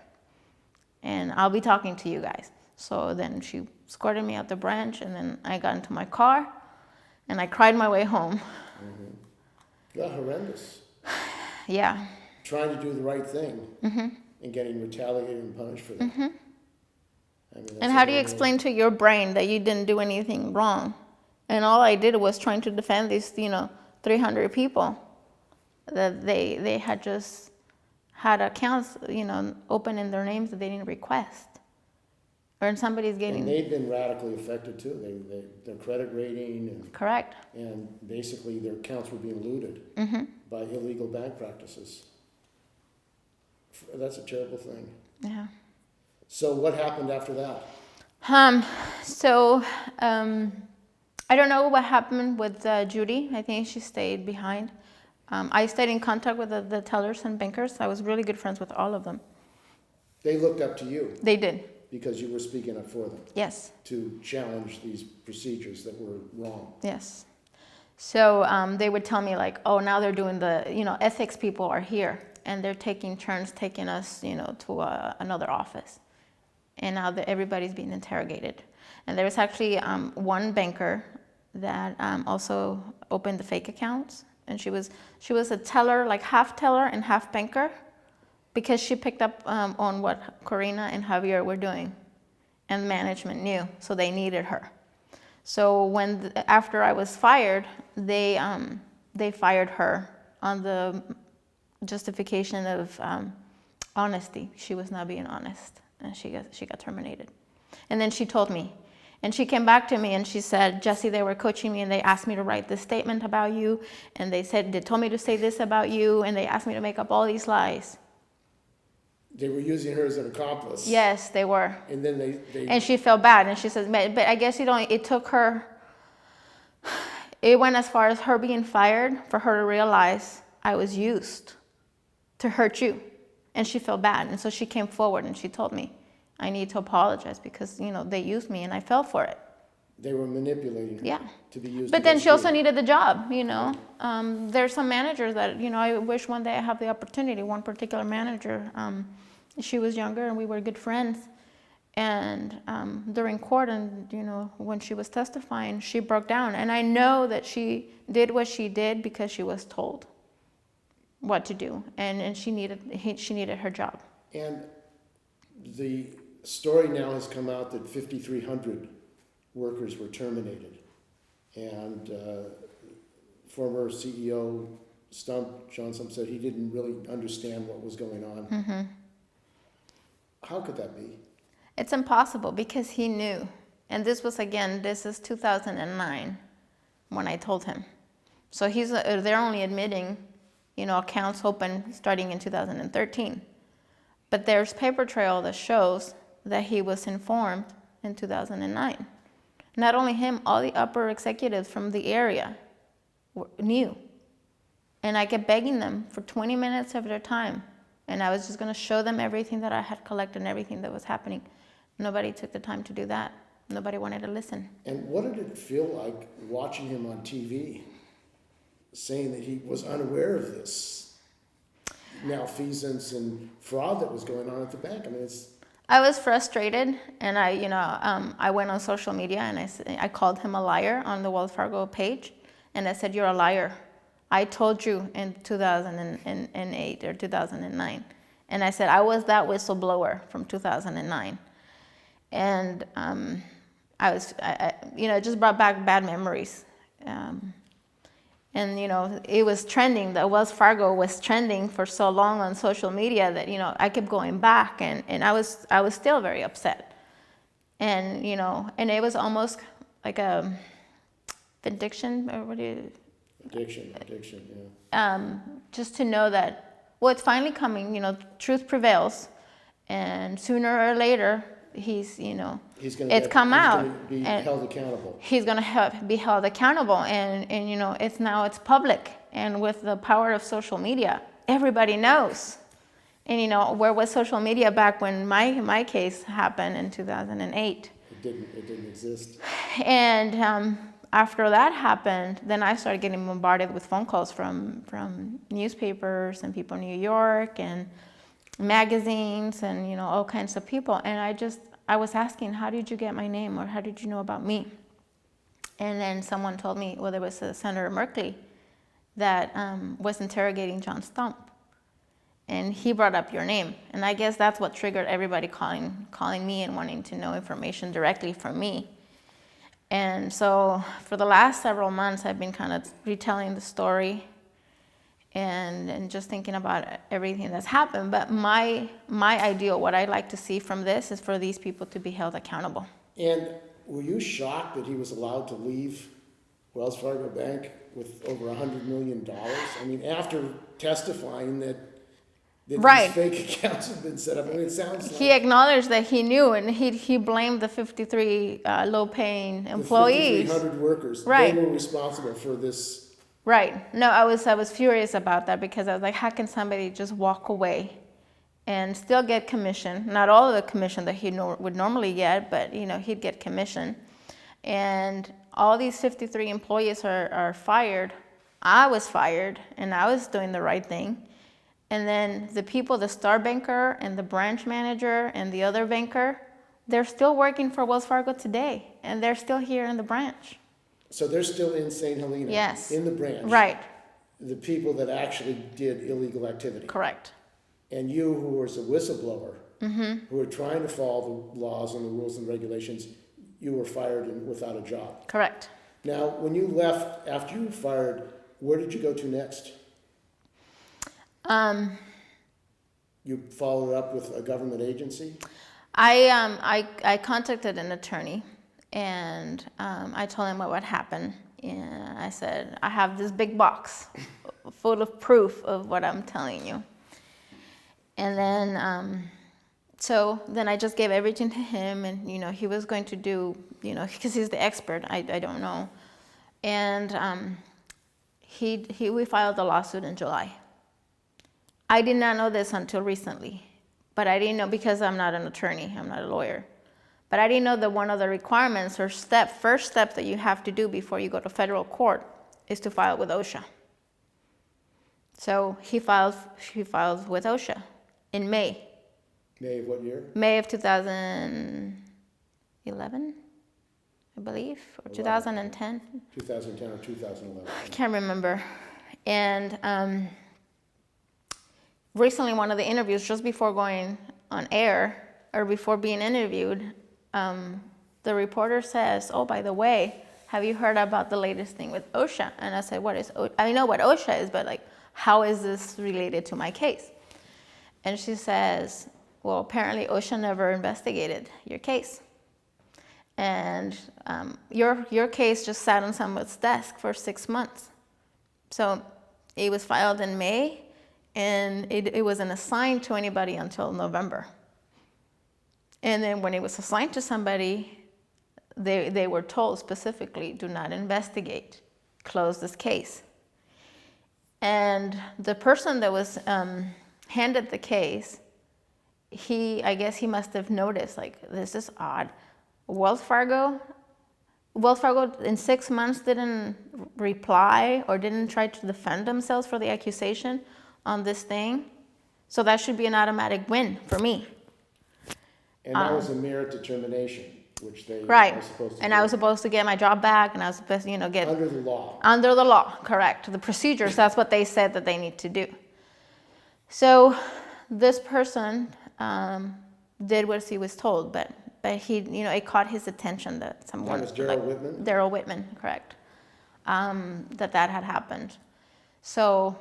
Speaker 2: And I'll be talking to you guys. So then she escorted me out the branch, and then I got into my car and I cried my way home.
Speaker 1: Mm-hmm. That's horrendous.
Speaker 2: Yeah.
Speaker 1: Trying to do the right thing
Speaker 2: Mm-hmm.
Speaker 1: and getting retaliated and punished for that.
Speaker 2: Mm-hmm.
Speaker 1: I mean,
Speaker 2: And how do you explain to your brain that you didn't do anything wrong? And all I did was trying to defend these, 300 people that they had just had accounts, open in their names that they didn't request. Or somebody's getting...
Speaker 1: And they've been radically affected too. Their credit rating and...
Speaker 2: Correct.
Speaker 1: And basically their accounts were being looted by illegal bank practices. That's a terrible thing.
Speaker 2: Yeah.
Speaker 1: So what happened after that?
Speaker 2: I don't know what happened with Judy. I think she stayed behind. I stayed in contact with the tellers and bankers. I was really good friends with all of them.
Speaker 1: They looked up to you
Speaker 2: They did.
Speaker 1: because you were speaking up for them
Speaker 2: Yes.
Speaker 1: to challenge these procedures that were wrong.
Speaker 2: Yes. So they would tell me like, oh, now they're doing ethics people are here and they're taking turns taking us, to another office. And now everybody's being interrogated. And there was actually one banker that also opened the fake accounts. And she was a teller, like half teller and half banker, because she picked up on what Corina and Javier were doing. And management knew, so they needed her. So after I was fired, they fired her on the justification of honesty. She was not being honest, and she got terminated. And then she told me, and she came back to me and she said, Jesse, they were coaching me and they asked me to write this statement about you, and they told me to say this about you, and they asked me to make up all these lies.
Speaker 1: They were using her as an accomplice.
Speaker 2: Yes, they were.
Speaker 1: And then
Speaker 2: And she felt bad, and she says, but I guess it took her, it went as far as her being fired for her to realize I was used to hurt you. And she felt bad, and so she came forward and she told me, I need to apologize because, they used me and I fell for it.
Speaker 1: They were manipulating her to be used.
Speaker 2: But then she also needed the job, There's some managers that, I wish one day I have the opportunity. One particular manager, she was younger and we were good friends. And during court and, when she was testifying, she broke down. And I know that she did what she did because she was told what to do. And she needed her job.
Speaker 1: And the story now has come out that 5,300 workers were terminated. And former CEO John Stumpf said he didn't really understand what was going on.
Speaker 2: Mm-hmm.
Speaker 1: How could that be?
Speaker 2: It's impossible because he knew. And this is 2009 when I told him. So they're only admitting, accounts open starting in 2013. But there's paper trail that shows that he was informed in 2009. Not only him, all the upper executives from the area knew. And I kept begging them for 20 minutes of their time. And I was just going to show them everything that I had collected and everything that was happening. Nobody took the time to do that. Nobody wanted to listen.
Speaker 1: And what did it feel like watching him on TV saying that he was unaware of this malfeasance and fraud that was going on at the bank? I mean,
Speaker 2: I was frustrated, and I went on social media and I called him a liar on the Wells Fargo page, and I said, "You're a liar. I told you in 2008 or 2009," and I said I was that whistleblower from 2009, and it just brought back bad memories. And, it was trending, the Wells Fargo was trending for so long on social media that, I kept going back and I was still very upset. And, and it was almost like a addiction, or what do you? Addiction, yeah. Just to know that, it's finally coming, truth prevails. And sooner or later, he's,
Speaker 1: He's gonna
Speaker 2: it's
Speaker 1: get-
Speaker 2: come
Speaker 1: he's
Speaker 2: out.
Speaker 1: gonna be
Speaker 2: and
Speaker 1: held accountable.
Speaker 2: he's going to be held accountable. And it's public. And with the power of social media, everybody knows. And, where was social media back when my case happened in 2008?
Speaker 1: It didn't exist.
Speaker 2: And after that happened, then I started getting bombarded with phone calls from newspapers and people in New York and magazines and, all kinds of people. And I was asking, how did you get my name, or how did you know about me? And then someone told me, well, there was a Senator Merkley that was interrogating John Stumpf. And he brought up your name. And I guess that's what triggered everybody calling me and wanting to know information directly from me. And so for the last several months, I've been kind of retelling the story and just thinking about everything that's happened. But my ideal, what I'd like to see from this, is for these people to be held accountable.
Speaker 1: And were you shocked that he was allowed to leave Wells Fargo Bank with over $100 million? I mean, after testifying that
Speaker 2: Right.
Speaker 1: these fake accounts have been set up. I mean, it sounds like
Speaker 2: He acknowledged that he knew, and he blamed the 53 low-paying employees.
Speaker 1: the 5,300 workers.
Speaker 2: Right.
Speaker 1: They were responsible for this.
Speaker 2: Right. No, I was furious about that, because I was like, how can somebody just walk away and still get commission? Not all of the commission that he would normally get, but he'd get commission. And all these 53 employees are fired. I was fired, and I was doing the right thing. And then the people, the star banker and the branch manager and the other banker, they're still working for Wells Fargo today, and they're still here in the branch.
Speaker 1: So they're still in St. Helena.
Speaker 2: Yes.
Speaker 1: In the branch.
Speaker 2: Right.
Speaker 1: The people that actually did illegal activity.
Speaker 2: Correct.
Speaker 1: And you, who was a whistleblower,
Speaker 2: Mm-hmm.
Speaker 1: who were trying to follow the laws and the rules and regulations, you were fired and without a job.
Speaker 2: Correct.
Speaker 1: Now, when you left, after you were fired, where did you go to next? You followed up with a government agency?
Speaker 2: I contacted an attorney, and I told him what would happen. And I said, I have this big box full of proof of what I'm telling you. And then, so then I just gave everything to him, and he was going to do, because he's the expert. I don't know. And we filed the lawsuit in July. I did not know this until recently, but I didn't know, because I'm not an attorney, I'm not a lawyer. But I didn't know that one of the requirements or first step that you have to do before you go to federal court is to file with OSHA. So he filed with OSHA in May.
Speaker 1: May of what year?
Speaker 2: May of 2011, I believe, or 2010.
Speaker 1: 2010 or 2011.
Speaker 2: I can't remember. And recently, one of the interviews, just before going on air, or before being interviewed, the reporter says, oh, by the way, have you heard about the latest thing with OSHA? And I said, what is OSHA? I know what OSHA is, but how is this related to my case? And she says, well, apparently OSHA never investigated your case. And your case just sat on someone's desk for 6 months. So it was filed in May, and it wasn't assigned to anybody until November. And then when it was assigned to somebody, they were told specifically, do not investigate, close this case. And the person that was handed the case, I guess he must have noticed, this is odd. Wells Fargo in 6 months didn't reply or didn't try to defend themselves for the accusation on this thing. So that should be an automatic win for me.
Speaker 1: And that was a merit determination, which they
Speaker 2: Right.
Speaker 1: were supposed to
Speaker 2: And
Speaker 1: do.
Speaker 2: I was supposed to get my job back, and I was supposed to, get
Speaker 1: Under the law.
Speaker 2: under the law, correct. The procedures, that's what they said that they need to do. So this person did what he was told, but he, it caught his attention that someone.
Speaker 1: That was Darrell Whitman?
Speaker 2: Darrell Whitman, correct. That had happened. So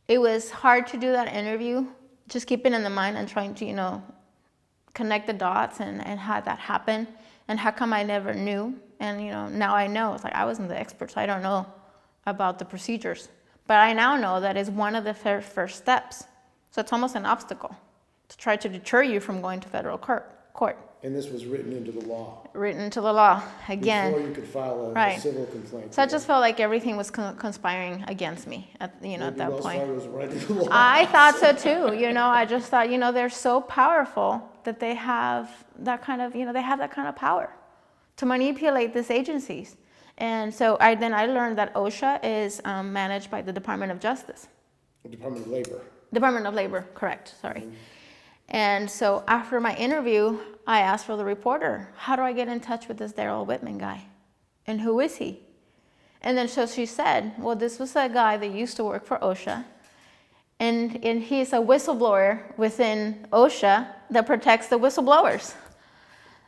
Speaker 2: it was hard to do that interview, just keeping in the mind and trying to, connect the dots and how that happened and how come I never knew. And, now I know. It's I wasn't the expert, so I don't know about the procedures. But I now know that is one of the first steps. So it's almost an obstacle. to try to deter you from going to federal court.
Speaker 1: And this was written into the law.
Speaker 2: Written into the law again.
Speaker 1: Before you could file a
Speaker 2: Right.
Speaker 1: civil complaint.
Speaker 2: So I just felt like everything was conspiring against me at
Speaker 1: Maybe
Speaker 2: at that
Speaker 1: Wells
Speaker 2: point.
Speaker 1: Fargo was writing the law.
Speaker 2: I thought so too. I just thought, they're so powerful that they have that kind of, they have that kind of power to manipulate these agencies. And so I learned that OSHA is managed by the Department of Justice.
Speaker 1: Department of Labor.
Speaker 2: Department of Labor, correct, sorry. And so after my interview, I asked for the reporter, how do I get in touch with this Darrell Whitman guy? And who is he? And then so she said, well, this was a guy that used to work for OSHA, and he's a whistleblower within OSHA that protects the whistleblowers.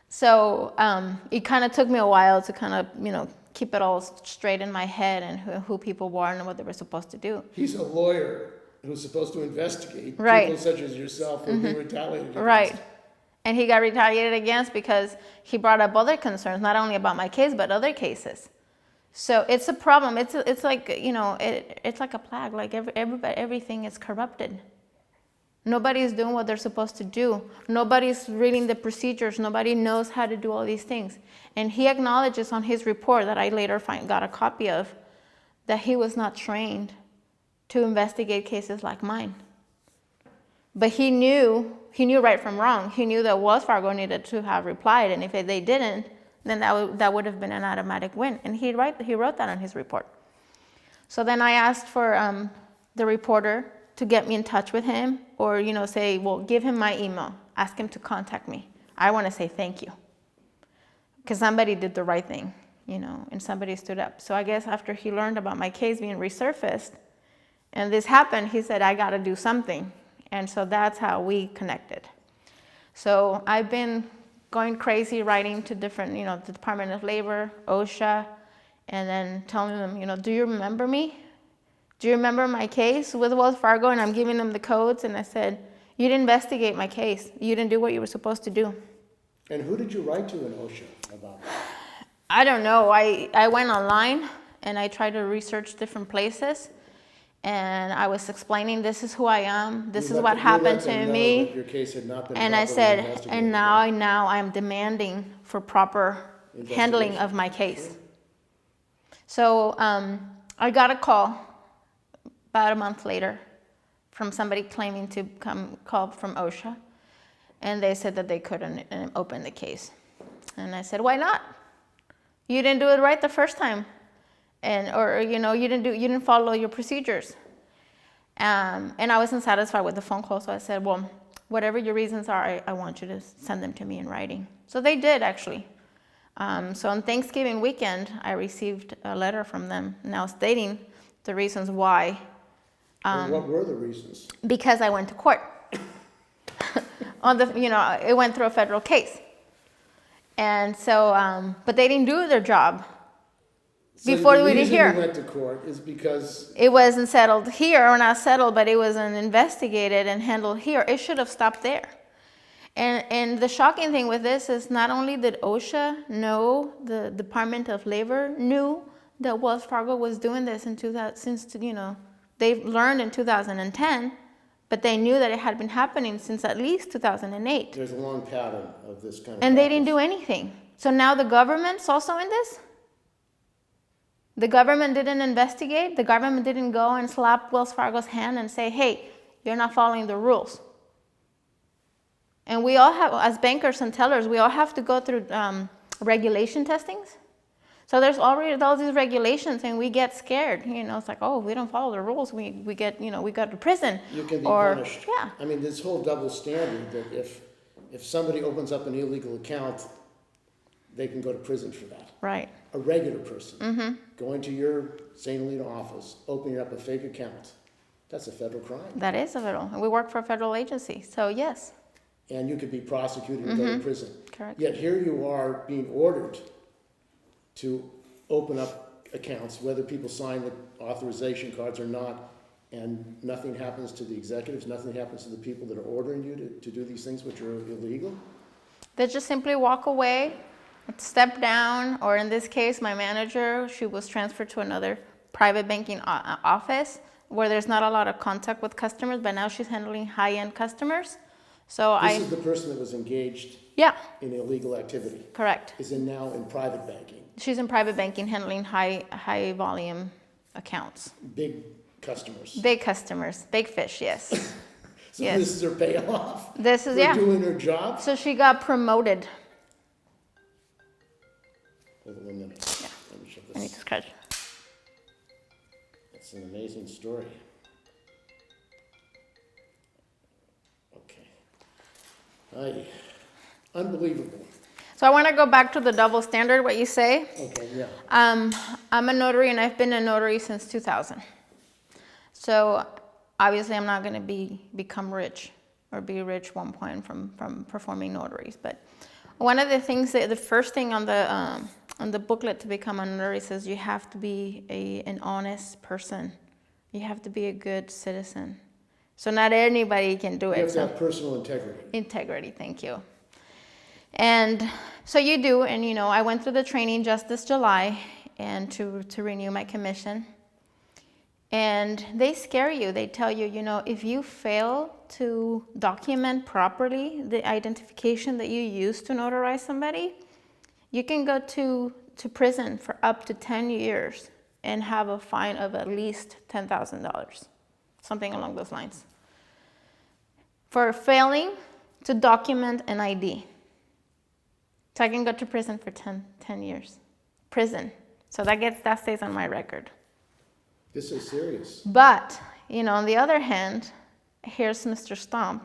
Speaker 2: So it kind of took me a while to kind of, keep it all straight in my head and who people were and what they were supposed to do.
Speaker 1: He's a lawyer who's supposed to investigate
Speaker 2: Right.
Speaker 1: people such as yourself who be retaliated against.
Speaker 2: Right. And he got retaliated against because he brought up other concerns, not only about my case, but other cases. So it's a problem. It's like, it's like a plague. Like everything is corrupted. Nobody's doing what they're supposed to do. Nobody's reading the procedures. Nobody knows how to do all these things. And he acknowledges on his report that I later got a copy of, that he was not trained to investigate cases like mine. But he knew right from wrong. He knew that Wells Fargo needed to have replied, and if they didn't, then that would have been an automatic win. And he wrote that on his report. So then I asked for the reporter to get me in touch with him, or say, well, give him my email, ask him to contact me. I want to say thank you, because somebody did the right thing, and somebody stood up. So I guess after he learned about my case being resurfaced, and this happened, he said, I got to do something. And so that's how we connected. So I've been going crazy writing to different, the Department of Labor, OSHA, and then telling them, do you remember me? Do you remember my case with Wells Fargo? And I'm giving them the codes, and I said, you didn't investigate my case. You didn't do what you were supposed to do.
Speaker 1: And who did you write to in OSHA about that?
Speaker 2: I don't know. I went online, and I tried to research different places. And I was explaining, this is who I am. This is what happened to me.
Speaker 1: Your case had not been
Speaker 2: And I
Speaker 1: properly
Speaker 2: said,
Speaker 1: investigated.
Speaker 2: and now I'm demanding for proper handling of my case. So I got a call about a month later from somebody claiming to call from OSHA. And they said that they couldn't open the case. And I said, why not? You didn't do it right the first time. Or you didn't follow your procedures. And I wasn't satisfied with the phone call, so I said, well, whatever your reasons are, I want you to send them to me in writing. So they did, actually. So on Thanksgiving weekend, I received a letter from them now stating the reasons why.
Speaker 1: And what were the reasons?
Speaker 2: Because I went to court. It went through a federal case. And so, but they didn't do their job.
Speaker 1: So
Speaker 2: Before we did here.
Speaker 1: The reason you went to court is because
Speaker 2: it wasn't settled here, or not settled, but it wasn't investigated and handled here. It should have stopped there. And the shocking thing with this is not only did OSHA know, the Department of Labor knew that Wells Fargo was doing this they've learned in 2010, but they knew that it had been happening since at least 2008.
Speaker 1: there's a long pattern of this kind of
Speaker 2: And they didn't
Speaker 1: practice.
Speaker 2: do anything. So now the government's also in this? The government didn't investigate. The government didn't go and slap Wells Fargo's hand and say, hey, you're not following the rules. And we all have, as bankers and tellers, we all have to go through regulation testings. So there's already all these regulations, and we get scared. It's like, oh, we don't follow the rules. We get, we go to prison.
Speaker 1: You can be punished.
Speaker 2: Yeah.
Speaker 1: I mean, this whole double standard that if somebody opens up an illegal account, they can go to prison for that.
Speaker 2: Right.
Speaker 1: A regular person going to your St. Helena office, opening up a fake account, that's a federal crime.
Speaker 2: That is a federal. And we work for a federal agency. So yes.
Speaker 1: And you could be prosecuted and go to prison.
Speaker 2: Correct.
Speaker 1: Yet here you are being ordered to open up accounts, whether people sign the authorization cards or not, and nothing happens to the executives, nothing happens to the people that are ordering you to do these things which are illegal.
Speaker 2: They just simply walk away, step down, or in this case, my manager, she was transferred to another private banking office where there's not a lot of contact with customers, but now she's handling high-end customers. So
Speaker 1: This is the person that was engaged
Speaker 2: yeah,
Speaker 1: in illegal activity,
Speaker 2: correct.
Speaker 1: is now in private banking,
Speaker 2: She's in private banking handling high volume accounts.
Speaker 1: big customers.
Speaker 2: Big customers, big fish, yes.
Speaker 1: So
Speaker 2: Yes.
Speaker 1: this is her payoff
Speaker 2: This is,
Speaker 1: for
Speaker 2: yeah.
Speaker 1: doing her job?
Speaker 2: So she got promoted.
Speaker 1: Hold on 1 minute.
Speaker 2: Yeah.
Speaker 1: Let me show
Speaker 2: I need
Speaker 1: this.
Speaker 2: to scratch.
Speaker 1: It's an amazing story. Okay. Unbelievable.
Speaker 2: So I want to go back to the double standard, what you say.
Speaker 1: Okay, yeah.
Speaker 2: I'm a notary and I've been a notary since 2000. So obviously I'm not going to become rich or be rich one point from performing notaries. But one of the things that the first thing on the booklet to become a notary says you have to be an honest person. You have to be a good citizen. So not anybody can do it.
Speaker 1: You have to have personal integrity.
Speaker 2: Integrity, thank you. And so you do, and I went through the training just this July and to renew my commission. And they scare you. They tell you, if you fail to document properly the identification that you use to notarize somebody, you can go to prison for up to 10 years and have a fine of at least $10,000, something along those lines, for failing to document an ID. So I can go to prison for 10 years. Prison. So that stays on my record.
Speaker 1: This is serious.
Speaker 2: But, on the other hand, here's Mr. Stumpf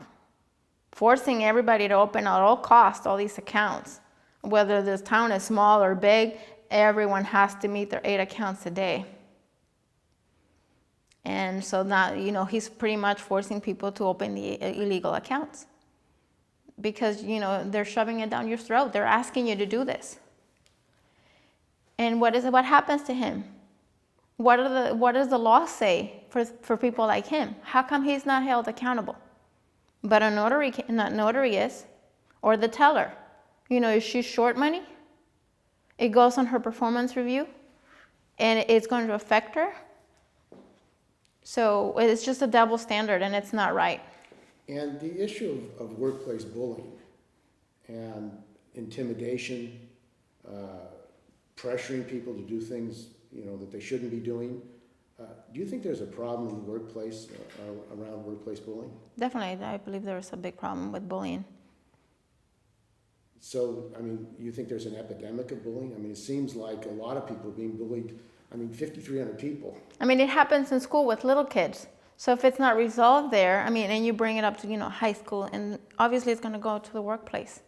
Speaker 2: forcing everybody to open at all costs all these accounts. Whether this town is small or big, everyone has to meet their 8 accounts a day. And so now, he's pretty much forcing people to open the illegal accounts. Because, they're shoving it down your throat. They're asking you to do this. And what happens to him? What does the law say for people like him? How come he's not held accountable? But a notary is, or the teller. If she's short money, it goes on her performance review, and it's going to affect her. So it's just a double standard, and it's not right.
Speaker 1: And the issue of workplace bullying and intimidation, pressuring people to do things that they shouldn't be doing. Do you think there's a problem in the workplace around workplace bullying?
Speaker 2: Definitely, I believe there's a big problem with bullying.
Speaker 1: So, you think there's an epidemic of bullying? It seems like a lot of people are being bullied. 5,300 people.
Speaker 2: It happens in school with little kids. So if it's not resolved there, and you bring it up to, high school, and obviously it's going to go to the workplace.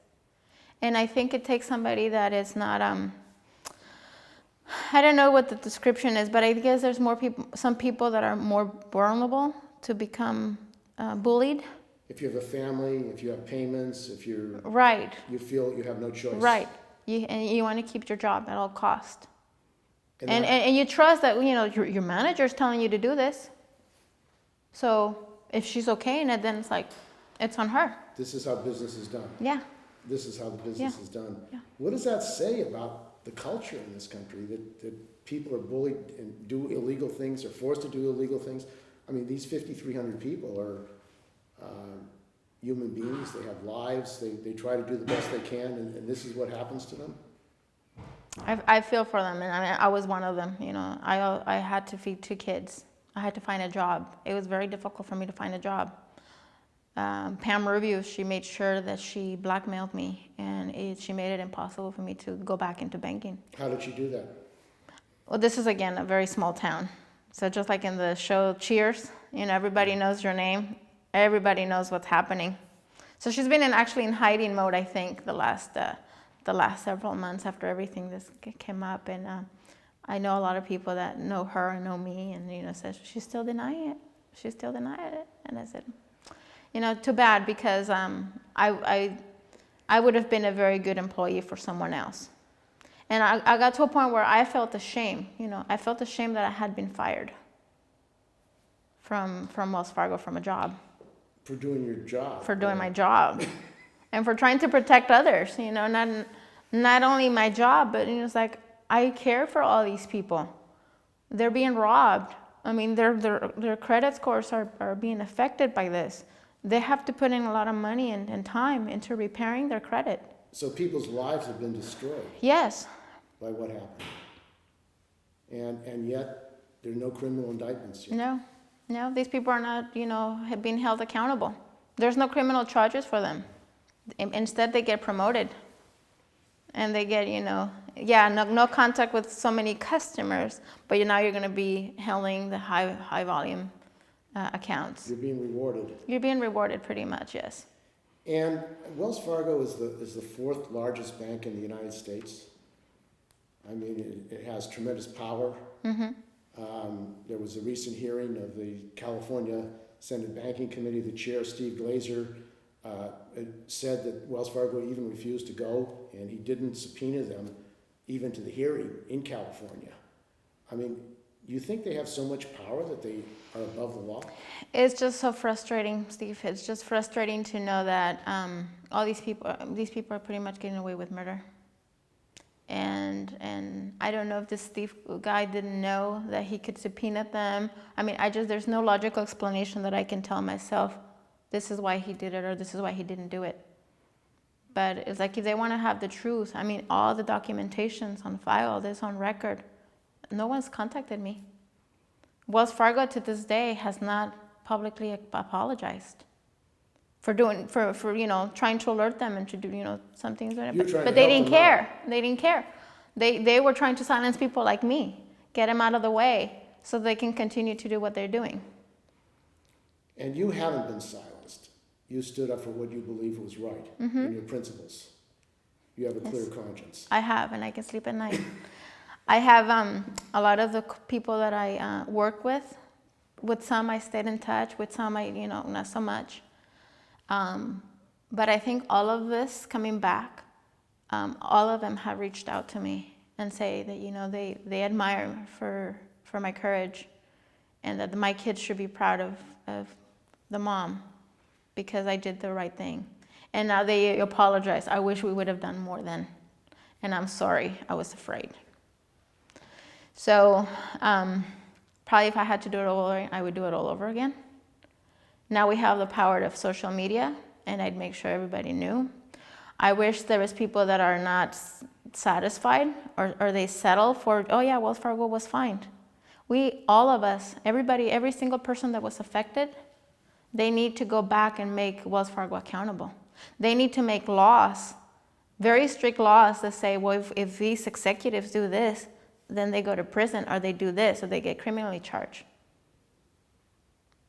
Speaker 2: And I think it takes somebody that is not, I don't know what the description is, but I guess there's some people that are more vulnerable to become bullied.
Speaker 1: If you have a family, if you have payments, if you're...
Speaker 2: Right.
Speaker 1: You feel you have no choice.
Speaker 2: Right. And you want to keep your job at all cost. And you trust that, your manager's telling you to do this. So if she's okay in it, then it's like, it's on her.
Speaker 1: This is how business is done.
Speaker 2: Yeah.
Speaker 1: This is how the business is done.
Speaker 2: Yeah.
Speaker 1: What does that say about the culture in this country, that people are bullied and do illegal things, or forced to do illegal things? These 5,300 people are human beings. They have lives. They try to do the best they can, and this is what happens to them?
Speaker 2: I feel for them, and I was one of them. I had to feed 2 kids. I had to find a job. It was very difficult for me to find a job. Pam Rubio, she made sure that she blackmailed me, and she made it impossible for me to go back into banking.
Speaker 1: How did she do that?
Speaker 2: Well, this is, again, a very small town. So just like in the show Cheers, everybody knows your name. Everybody knows what's happening. So she's been actually in hiding mode, I think, the last several months after everything this came up. And I know a lot of people that know her and know me, and says she's still denying it. She's still denying it. And I said, too bad, because I would have been a very good employee for someone else. And I got to a point where I felt ashamed. I felt ashamed that I had been fired from Wells Fargo from a job.
Speaker 1: For doing your job.
Speaker 2: For doing my job. And for trying to protect others, not only my job, but it's like, I care for all these people. They're being robbed. Their credit scores are being affected by this. they have to put in a lot of money and time into repairing their credit.
Speaker 1: So people's lives have been destroyed
Speaker 2: Yes.
Speaker 1: by what happened. And yet, there are no criminal indictments yet.
Speaker 2: No, these people are not, have been held accountable. There's no criminal charges for them. Instead, they get promoted. And they get, no contact with so many customers, but now you're going to be handling the high volume accounts.
Speaker 1: You're being rewarded.
Speaker 2: You're being rewarded pretty much, yes.
Speaker 1: And Wells Fargo is the fourth largest bank in the United States. I mean, it has tremendous power.
Speaker 2: Mm-hmm.
Speaker 1: There was a recent hearing of the California Senate Banking Committee. The chair, Steve Glazer, said that Wells Fargo even refused to go, and he didn't subpoena them even to the hearing in California. I mean, you think they have so much power that they are above the law?
Speaker 2: It's just so frustrating, Steve. It's just frustrating to know that all these people are pretty much getting away with murder. And I don't know if this Steve guy didn't know that he could subpoena them. I mean, there's no logical explanation that I can tell myself, this is why he did it or this is why he didn't do it. But it's like if they want to have the truth, I mean, all the documentation's on file, this on record. No one's contacted me. Wells Fargo to this day has not publicly apologized for trying to alert them and to do, some things. But they didn't care. They didn't care. They were trying to silence people like me, get them out of the way so they can continue to do what they're doing.
Speaker 1: And you haven't been silenced. You stood up for what you believe was right and your principles. You have a clear conscience.
Speaker 2: I have, and I can sleep at night. I have a lot of the people that I work with. With some I stayed in touch. With some I, not so much. But I think all of this coming back, all of them have reached out to me and say that, they admire me for my courage and that my kids should be proud of the mom because I did the right thing. And now they apologize. I wish we would have done more then. And I'm sorry, I was afraid. So probably if I had to do it all over, I would do it all over again. Now we have the power of social media, and I'd make sure everybody knew. I wish there was people that are not satisfied or they settle for, oh yeah, Wells Fargo was fined. All of us, everybody, every single person that was affected, they need to go back and make Wells Fargo accountable. They need to make laws, very strict laws that say, well, if these executives do this, then they go to prison, or they do this, or they get criminally charged.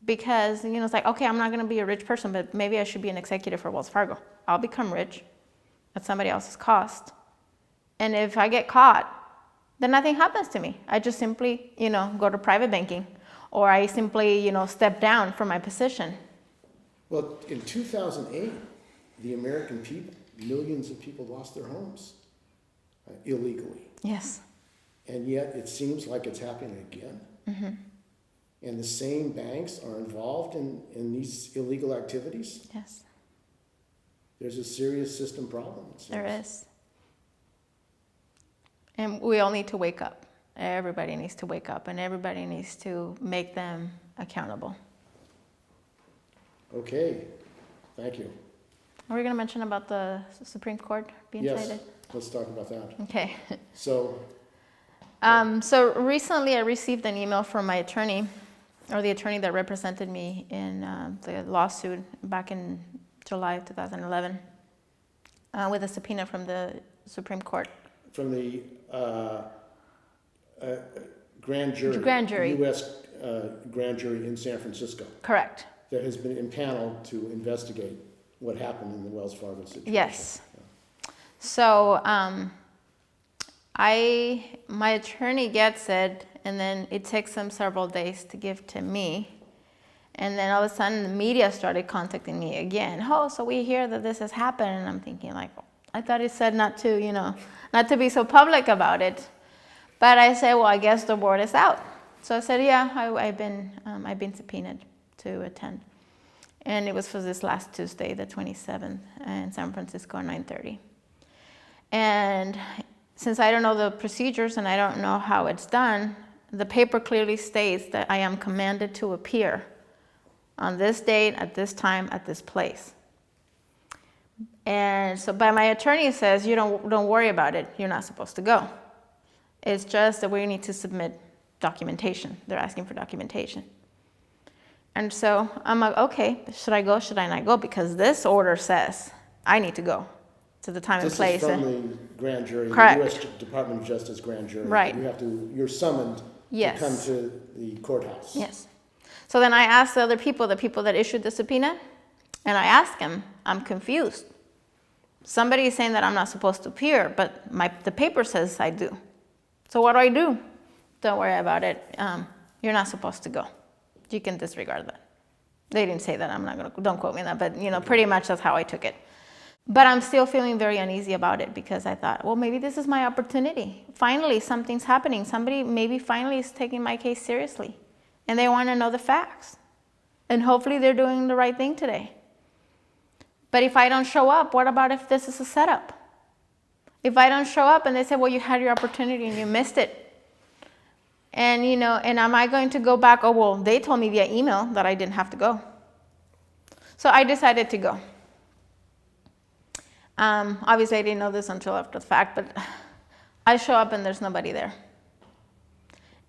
Speaker 2: Because, it's like, okay, I'm not going to be a rich person, but maybe I should be an executive for Wells Fargo. I'll become rich at somebody else's cost. And if I get caught, then nothing happens to me. I just simply, go to private banking, or I simply, step down from my position.
Speaker 1: Well, in 2008, the American people, millions of people lost their homes illegally.
Speaker 2: Yes.
Speaker 1: And yet it seems like it's happening again. Mm-hmm. And the same banks are involved in these illegal activities?
Speaker 2: Yes.
Speaker 1: There's a serious system problem.
Speaker 2: There is. And we all need to wake up. Everybody needs to wake up, and everybody needs to make them accountable.
Speaker 1: Okay. Thank you.
Speaker 2: Are we going to mention about the Supreme Court being cited?
Speaker 1: Yes. Let's talk about that.
Speaker 2: Okay.
Speaker 1: So
Speaker 2: recently I received an email from my attorney, or the attorney that represented me in the lawsuit back in July of 2011, with a subpoena from the Supreme Court.
Speaker 1: From the grand jury.
Speaker 2: Grand jury.
Speaker 1: U.S. Grand jury in San Francisco.
Speaker 2: Correct.
Speaker 1: That has been impaneled to investigate what happened in the Wells Fargo situation.
Speaker 2: Yes. So my attorney gets it, and then it takes them several days to give to me. And then all of a sudden the media started contacting me again. Oh, so we hear that this has happened. And I'm thinking, like, I thought it said not to be so public about it. But I said, well, I guess the word is out. So I said, yeah, I've been subpoenaed to attend. And it was for this last Tuesday, the 27th, in San Francisco at 9:30. And since I don't know the procedures and I don't know how it's done, the paper clearly states that I am commanded to appear on this date, at this time, at this place. And so, but my attorney says, you don't worry about it. You're not supposed to go. It's just that we need to submit documentation. They're asking for documentation. And so I'm like, okay, should I go? Should I not go? Because this order says I need to go to the time and place.
Speaker 1: This is from the grand jury,
Speaker 2: Correct.
Speaker 1: the U.S. Department of Justice grand jury.
Speaker 2: Right.
Speaker 1: You're summoned
Speaker 2: Yes.
Speaker 1: to come to the courthouse.
Speaker 2: Yes. So then I asked the other people, the people that issued the subpoena, and I asked them, I'm confused. Somebody is saying that I'm not supposed to appear, but the paper says I do. So what do? Don't worry about it. You're not supposed to go. You can disregard that. They didn't say that. I'm not going to, don't quote me on that, but pretty much that's how I took it. But I'm still feeling very uneasy about it because I thought, well, maybe this is my opportunity. Finally, something's happening. Somebody maybe finally is taking my case seriously and they want to know the facts. And hopefully they're doing the right thing today. But if I don't show up, what about if this is a setup? If I don't show up and they say, well, you had your opportunity and you missed it. And, and am I going to go back? Oh, well, they told me via email that I didn't have to go. So I decided to go. Obviously, I didn't know this until after the fact, but I show up and there's nobody there.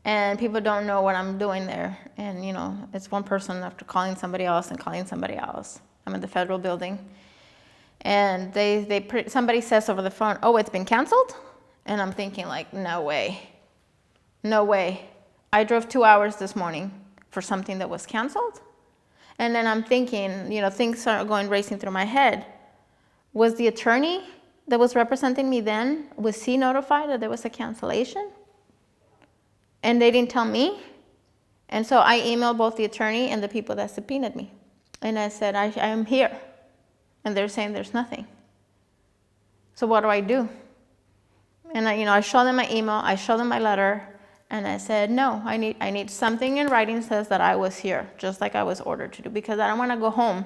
Speaker 2: And people don't know what I'm doing there. And, it's one person after calling somebody else and calling somebody else. I'm in the federal building. And somebody says over the phone, oh, it's been canceled? And I'm thinking like, no way. No way. I drove 2 hours this morning for something that was canceled. And then I'm thinking, things are going racing through my head. Was the attorney that was representing me then, was he notified that there was a cancellation? And they didn't tell me. And so I emailed both the attorney and the people that subpoenaed me. And I said, I am here. And they're saying there's nothing. So what do? And I show them my email, I show them my letter, and I said, no, I need something in writing that says that I was here, just like I was ordered to do, because I don't want to go home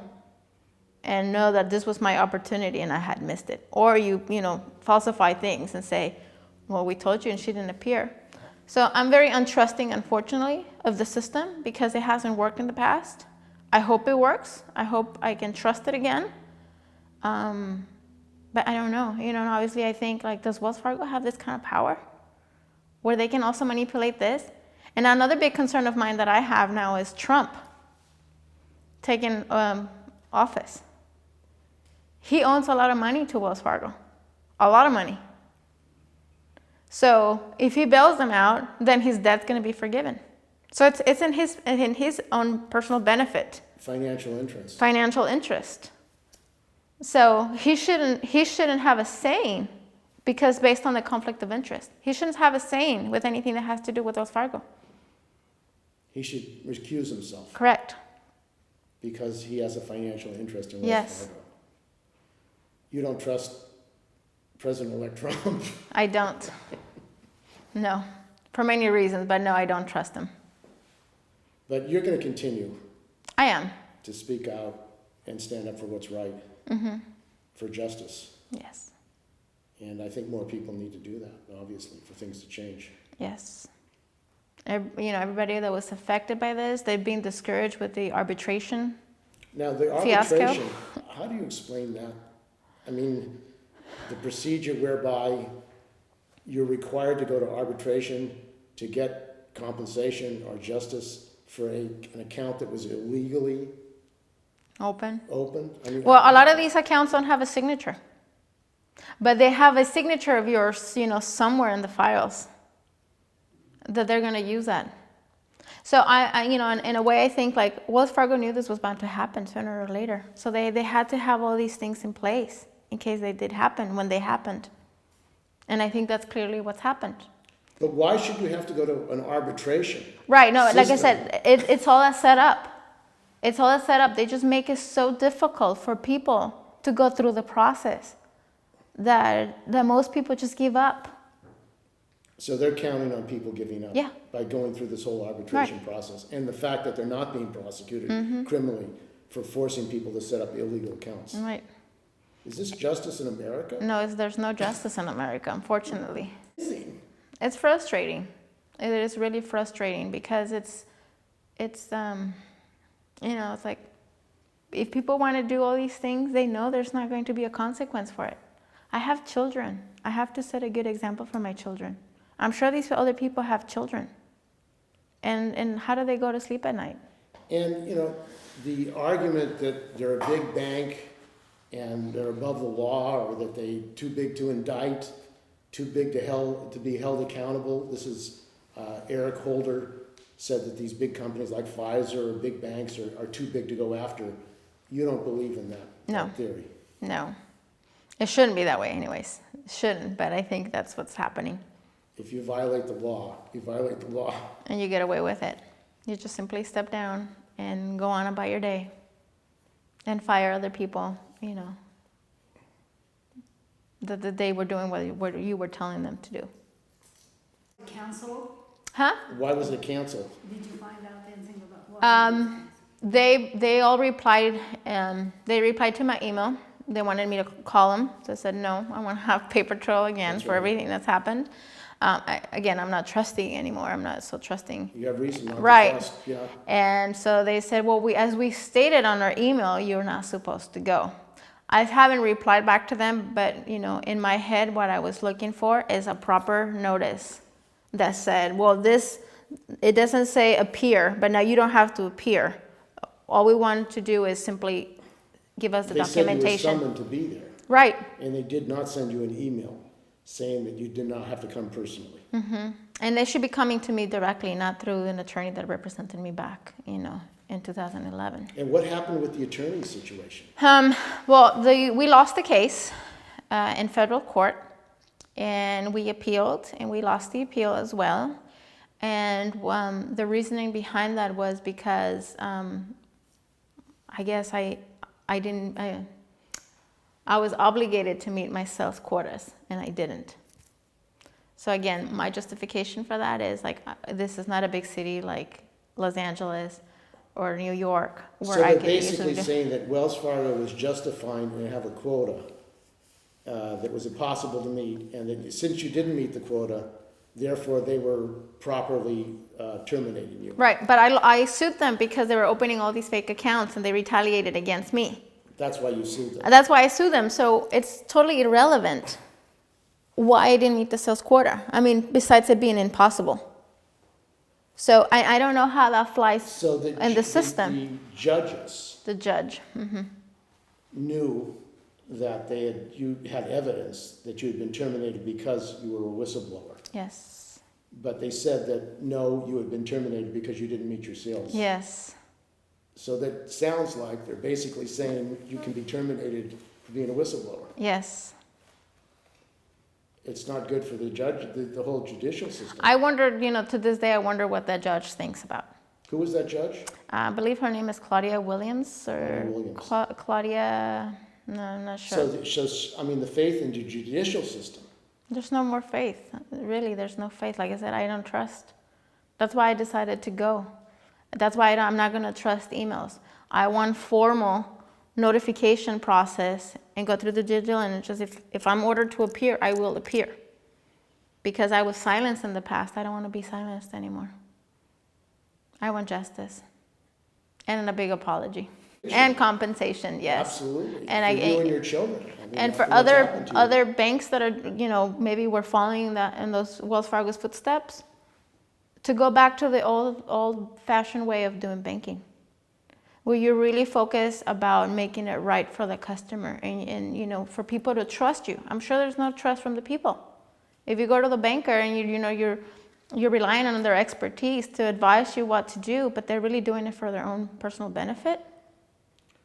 Speaker 2: and know that this was my opportunity and I had missed it. Or you falsify things and say, well, we told you and she didn't appear. So I'm very untrusting, unfortunately, of the system because it hasn't worked in the past. I hope it works. I hope I can trust it again. But I don't know. Obviously I think, does Wells Fargo have this kind of power where they can also manipulate this? And another big concern of mine that I have now is Trump taking office. He owns a lot of money to Wells Fargo, a lot of money. So if he bails them out, then his debt's going to be forgiven. So it's in his own personal benefit.
Speaker 1: Financial interest.
Speaker 2: Financial interest. So he shouldn't have a saying, because based on the conflict of interest, he shouldn't have a saying with anything that has to do with Wells Fargo.
Speaker 1: He should recuse himself.
Speaker 2: Correct.
Speaker 1: Because he has a financial interest in Wells
Speaker 2: Yes.
Speaker 1: Fargo. You don't trust President-elect Trump?
Speaker 2: I don't. No. For many reasons, but no, I don't trust him.
Speaker 1: But you're going to continue
Speaker 2: I am.
Speaker 1: to speak out and stand up for what's right, for justice.
Speaker 2: Yes.
Speaker 1: And I think more people need to do that, obviously, for things to change.
Speaker 2: Yes. Everybody that was affected by this, they've been discouraged with the arbitration.
Speaker 1: Now, the
Speaker 2: Fiasco.
Speaker 1: arbitration, how do you explain that? I mean, the procedure whereby you're required to go to arbitration to get compensation or justice for an account that was illegally
Speaker 2: Open.
Speaker 1: opened? I mean,
Speaker 2: Well, a lot of these accounts don't have a signature. But they have a signature of yours, somewhere in the files that they're going to use that. So in a way, I think Wells Fargo knew this was bound to happen sooner or later. So they had to have all these things in place in case they did happen when they happened. And I think that's clearly what's happened.
Speaker 1: But why should you have to go to an arbitration?
Speaker 2: Right. No, like I
Speaker 1: system?
Speaker 2: said, it's all that set up. It's all that set up. They just make it so difficult for people to go through the process that most people just give up.
Speaker 1: So they're counting on people giving up
Speaker 2: Yeah.
Speaker 1: by going through this whole arbitration process. And the fact that they're not being prosecuted criminally for forcing people to set up illegal accounts.
Speaker 2: Right.
Speaker 1: Is this justice in America?
Speaker 2: No, there's no justice in America, unfortunately.
Speaker 1: Amazing.
Speaker 2: It's frustrating. It is really frustrating because it's You know, it's like, if people want to do all these things, they know there's not going to be a consequence for it. I have children. I have to set a good example for my children. I'm sure these other people have children. And how do they go to sleep at night?
Speaker 1: And, you know, the argument that they're a big bank and they're above the law, or that they're too big to indict, too big to be held accountable. This is Eric Holder said that these big companies like Pfizer or big banks are too big to go after. You don't believe in that theory?
Speaker 2: No. It shouldn't be that way anyways. It shouldn't, but I think that's what's happening.
Speaker 1: If you violate the law, you violate the law.
Speaker 2: And you get away with it. You just simply step down and go on about your day and fire other people, you know, that they were doing what you were telling them to do.
Speaker 4: Canceled?
Speaker 2: Huh?
Speaker 1: Why was it canceled?
Speaker 4: Did you find out anything about why?
Speaker 2: They all replied. They replied to my email. They wanted me to call them. So I said, no, I want to have paper trail again
Speaker 1: That's
Speaker 2: for
Speaker 1: right.
Speaker 2: everything that's happened. I'm not trusting anymore. I'm not so trusting.
Speaker 1: You have reason not
Speaker 2: Right.
Speaker 1: to trust. Yeah.
Speaker 2: And so they said, well, as we stated on our email, you're not supposed to go. I haven't replied back to them, but you know, in my head, what I was looking for is a proper notice that said, well, it doesn't say appear, but now you don't have to appear. All we wanted to do is simply give us the documentation.
Speaker 1: They said you were summoned to be there.
Speaker 2: Right.
Speaker 1: And they did not send you an email saying that you did not have to come personally.
Speaker 2: Mm-hmm. And they should be coming to me directly, not through an attorney that represented me back, you know, in 2011.
Speaker 1: And what happened with the attorney situation?
Speaker 2: Well, we lost the case in federal court, and we appealed, and we lost the appeal as well. And the reasoning behind that was because I guess I was obligated to meet my sales quotas, and I didn't. So again, my justification for that is like, this is not a big city like Los Angeles or New York, where
Speaker 1: So
Speaker 2: I
Speaker 1: they're
Speaker 2: could easily
Speaker 1: basically
Speaker 2: do.
Speaker 1: saying that Wells Fargo was justifying to have a quota that was impossible to meet, and that since you didn't meet the quota, therefore they were properly terminating you.
Speaker 2: Right, but I sued them because they were opening all these fake accounts and they retaliated against me.
Speaker 1: That's why you sued them.
Speaker 2: That's why I sued them. So it's totally irrelevant why I didn't meet the sales quota. I mean, besides it being impossible. So I don't know how that flies
Speaker 1: So
Speaker 2: in the system.
Speaker 1: the judges
Speaker 2: The judge. Mm-hmm.
Speaker 1: knew that you had evidence that you had been terminated because you were a whistleblower.
Speaker 2: Yes.
Speaker 1: But they said that no, you had been terminated because you didn't meet your sales.
Speaker 2: Yes.
Speaker 1: So that sounds like they're basically saying you can be terminated for being a whistleblower.
Speaker 2: Yes.
Speaker 1: It's not good for the judge, the whole judicial system.
Speaker 2: I wondered, you know, to this day, I wonder what that judge thinks about.
Speaker 1: Who was that judge?
Speaker 2: I believe her name is Claudia Williams or
Speaker 1: Williams.
Speaker 2: Claudia, no, I'm not sure.
Speaker 1: So, I mean, the faith in the judicial system.
Speaker 2: There's no more faith. Really, there's no faith. Like I said, I don't trust. That's why I decided to go. That's why I'm not going to trust emails. I want formal notification process and go through the due diligence. Just if I'm ordered to appear, I will appear. Because I was silenced in the past. I don't want to be silenced anymore. I want justice. And a big apology. And compensation, yes.
Speaker 1: Absolutely.
Speaker 2: And
Speaker 1: for you and your children. I mean,
Speaker 2: and for
Speaker 1: after what's happened to you.
Speaker 2: other banks that are, you know, maybe were following in those Wells Fargo's footsteps, to go back to the old-fashioned way of doing banking, where you really focus about making it right for the customer and you know, for people to trust you. I'm sure there's no trust from the people. If you go to the banker and you're relying on their expertise to advise you what to do, but they're really doing it for their own personal benefit.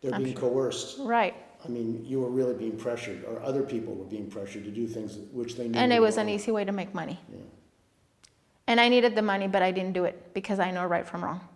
Speaker 1: They're being coerced.
Speaker 2: Right.
Speaker 1: I mean, you were really being pressured, or other people were being pressured to do things which they knew.
Speaker 2: And it
Speaker 1: were
Speaker 2: was an
Speaker 1: wrong.
Speaker 2: easy way to make money.
Speaker 1: Yeah.
Speaker 2: And I needed the money, but I didn't do it because I know right from wrong.